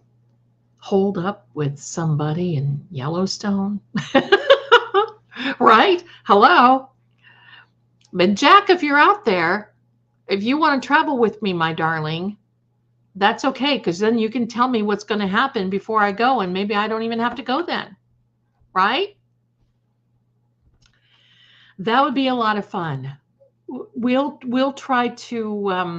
hold up with somebody in Yellowstone? Right? Hello? But Jack, if you're out there, if you want to travel with me, my darling, that's okay, because then you can tell me what's going to happen before I go, and maybe I don't even have to go then. Right? That would be a lot of fun. We'll try to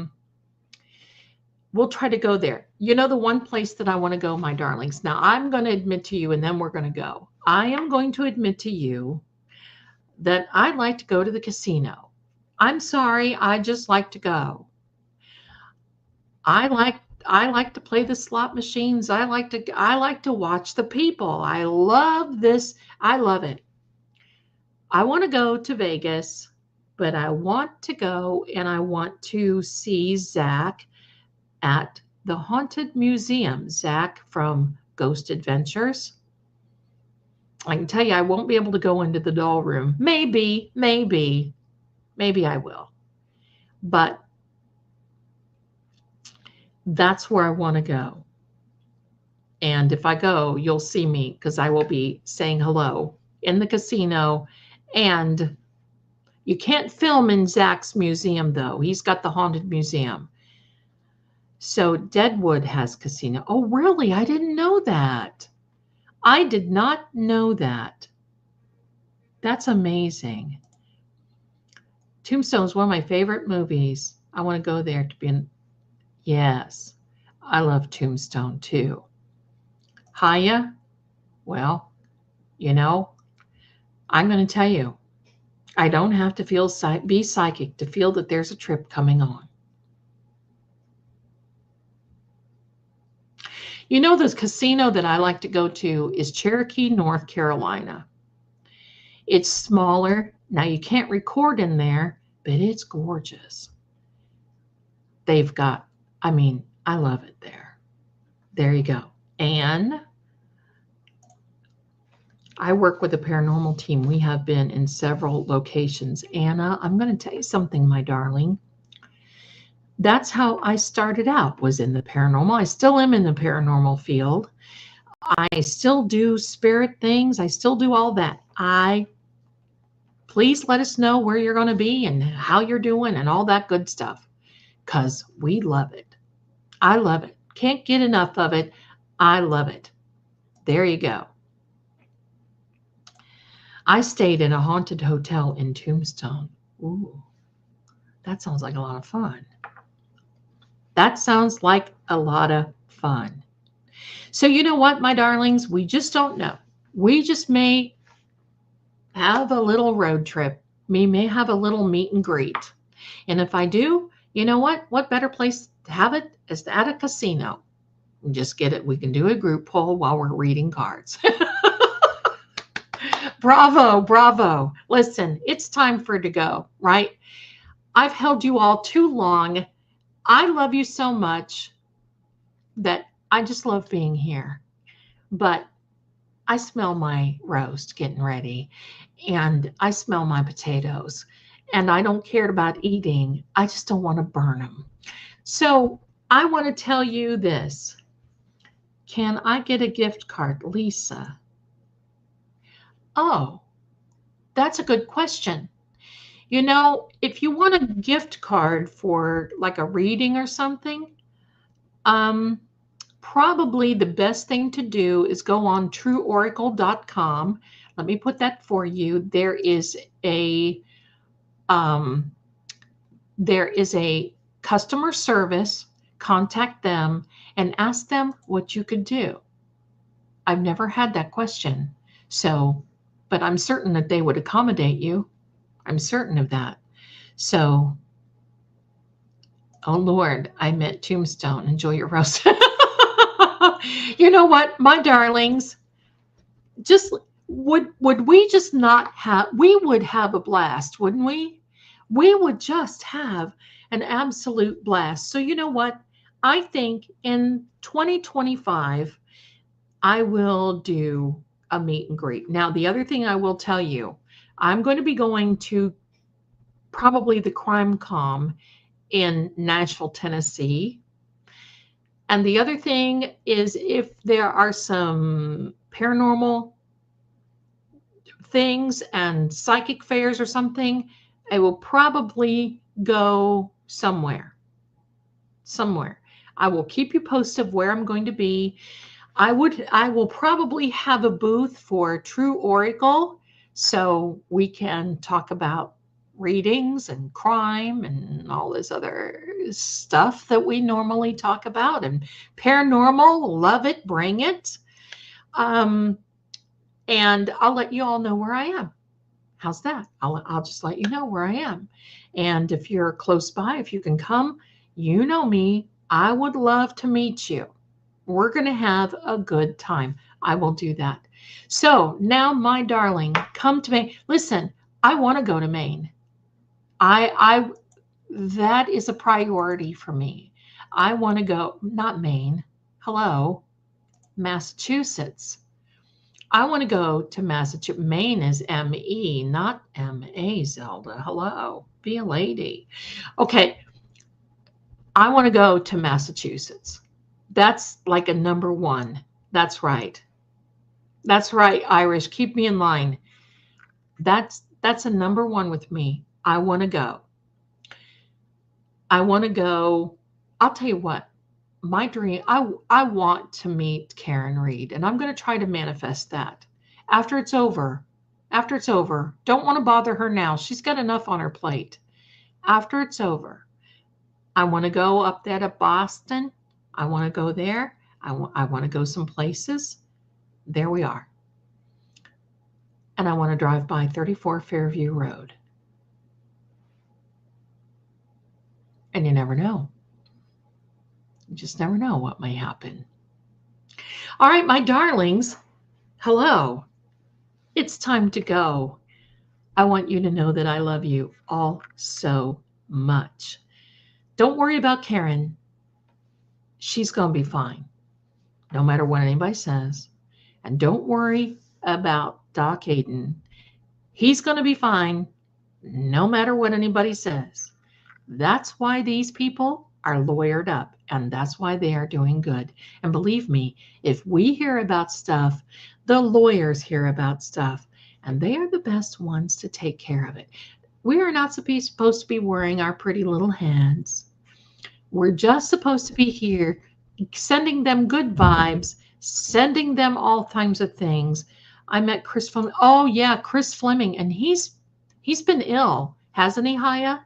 go there. You know, the one place that I want to go, my darlings. Now I'm going to admit to you, and then we're going to go. I am going to admit to you that I like to go to the casino. I'm sorry, I just like to go. I like to play the slot machines. I like to watch the people. I love this. I love it. I want to go to Vegas, but I want to go and I want to see Zach at the Haunted Museum. Zach from Ghost Adventures. I can tell you, I won't be able to go into the doll room. Maybe I will. But that's where I want to go. And if I go, you'll see me, because I will be saying hello in the casino. And you can't film in Zach's museum, though. He's got the Haunted Museum. So Deadwood has casino. Oh, really? I didn't know that. I did not know that. That's amazing. Tombstone is one of my favorite movies. I want to go there to be in. Yes, I love Tombstone too. Haya, well, you know, I'm going to tell you, I don't have to be psychic to feel that there's a trip coming on. You know, this casino that I like to go to is Cherokee, North Carolina. It's smaller. Now, you can't record in there, but it's gorgeous. They've got, I mean, I love it there. There you go. And I work with a paranormal team. We have been in several locations. Anna, I'm going to tell you something, my darling. That's how I started out, was in the paranormal. I still am in the paranormal field. I still do spirit things. I still do all that. Please let us know where you're going to be and how you're doing and all that good stuff, because we love it. I love it. Can't get enough of it. I love it. There you go. I stayed in a haunted hotel in Tombstone. Ooh, that sounds like a lot of fun. That sounds like a lot of fun. So you know what, my darlings? We just don't know. We just may have a little road trip. We may have a little meet and greet. And if I do, you know what? What better place to have it is at a casino. Just get it. We can do a group poll while we're reading cards. Bravo, bravo. Listen, it's time for it to go, right? I've held you all too long. I love you so much that I just love being here. But I smell my roast getting ready, and I smell my potatoes, and I don't care about eating. I just don't want to burn them. So I want to tell you this. Can I get a gift card, Lisa? Oh, that's a good question. You know, if you want a gift card for like a reading or something, probably the best thing to do is go on trueoracle.com. Let me put that for you. There is a customer service. Contact them and ask them what you could do. I've never had that question. So, but I'm certain that they would accommodate you. I'm certain of that. So, oh Lord, I meant Tombstone. Enjoy your roast. You know what, my darlings, just would we just not have, we would have a blast, wouldn't we? We would just have an absolute blast. So you know what? I think in 2025, I will do a meet and greet. Now, the other thing I will tell you, I'm going to be going to probably the Crime Com in Nashville, Tennessee. And the other thing is, if there are some paranormal things and psychic fairs or something, I will probably go somewhere. I will keep you posted of where I'm going to be. I will probably have a booth for True Oracle, so we can talk about readings and crime and all this other stuff that we normally talk about. And paranormal, love it, bring it. And I'll let you all know where I am. How's that? I'll just let you know where I am. And if you're close by, if you can come, you know me, I would love to meet you. We're going to have a good time. I will do that. So now, my darling, come to Maine. Listen, I want to go to Maine. That is a priority for me. I want to go, not Maine. Hello, Massachusetts. I want to go to Massachusetts. Maine is M-E, not M-A, Zelda. Hello, be a lady. Okay, I want to go to Massachusetts. That's like a number one. That's right. That's right, Irish. Keep me in line. That's a number one with me. I want to go. I want to go. I'll tell you what, my dream, I want to meet Karen Reed, and I'm going to try to manifest that after it's over. Don't want to bother her now. She's got enough on her plate. after it's over, I want to go up there to Boston. I want to go there. I want to go some places. There we are. And I want to drive by 34 Fairview Road. And you never know. You just never know what may happen. All right, my darlings. Hello. It's time to go. I want you to know that I love you all so much. Don't worry about Karen. She's going to be fine, no matter what anybody says. And don't worry about Doc Aiden. He's going to be fine, no matter what anybody says. That's why these people are lawyered up, and that's why they are doing good. And believe me, if we hear about stuff, the lawyers hear about stuff, and they are the best ones to take care of it. We are not supposed to be worrying our pretty little heads. We're just supposed to be here sending them good vibes, sending them all kinds of things. I met Chris Fleming. Oh yeah, Chris Fleming, and he's been ill, hasn't he, Haya?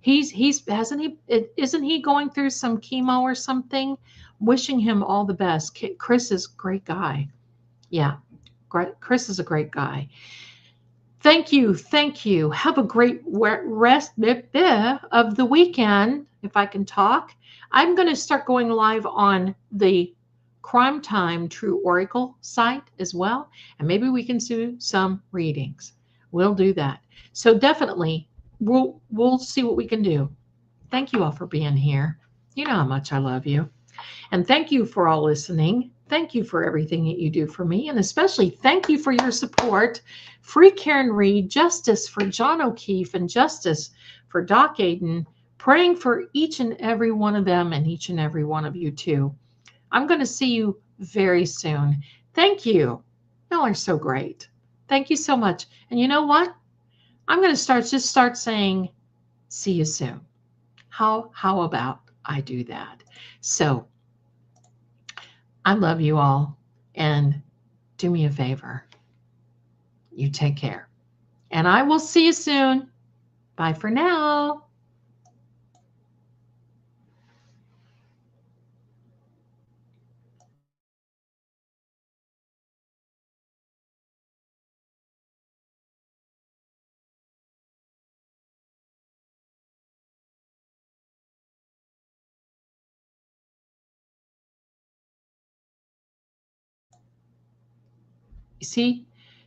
Isn't he going through some chemo or something? Wishing him all the best. Chris is a great guy. Yeah, Chris is a great guy. Thank you. Have a great rest of the weekend, if I can talk. I'm going to start going live on the Crime Time True Oracle site as well, and maybe we can do some readings. We'll do that. So definitely, we'll see what we can do. Thank you all for being here. You know how much I love you. And thank you for all listening. Thank you for everything that you do for me. And especially thank you for your support. Free Karen Reed, justice for John O'Keefe, and justice for Doc Aiden. Praying for each and every one of them and each and every one of you too. I'm going to see you very soon. Thank you. Y'all are so great. Thank you so much. And you know what? I'm going to start saying, see you soon. How about I do that? So I love you all, and do me a favor. You take care, and I will see you soon. Bye for now.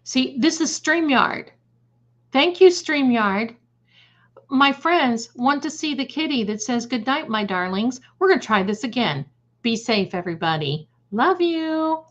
See, this is StreamYard. Thank you, StreamYard. My friends want to see the kitty that says, good night, my darlings. We're going to try this again. Be safe, everybody. Love you.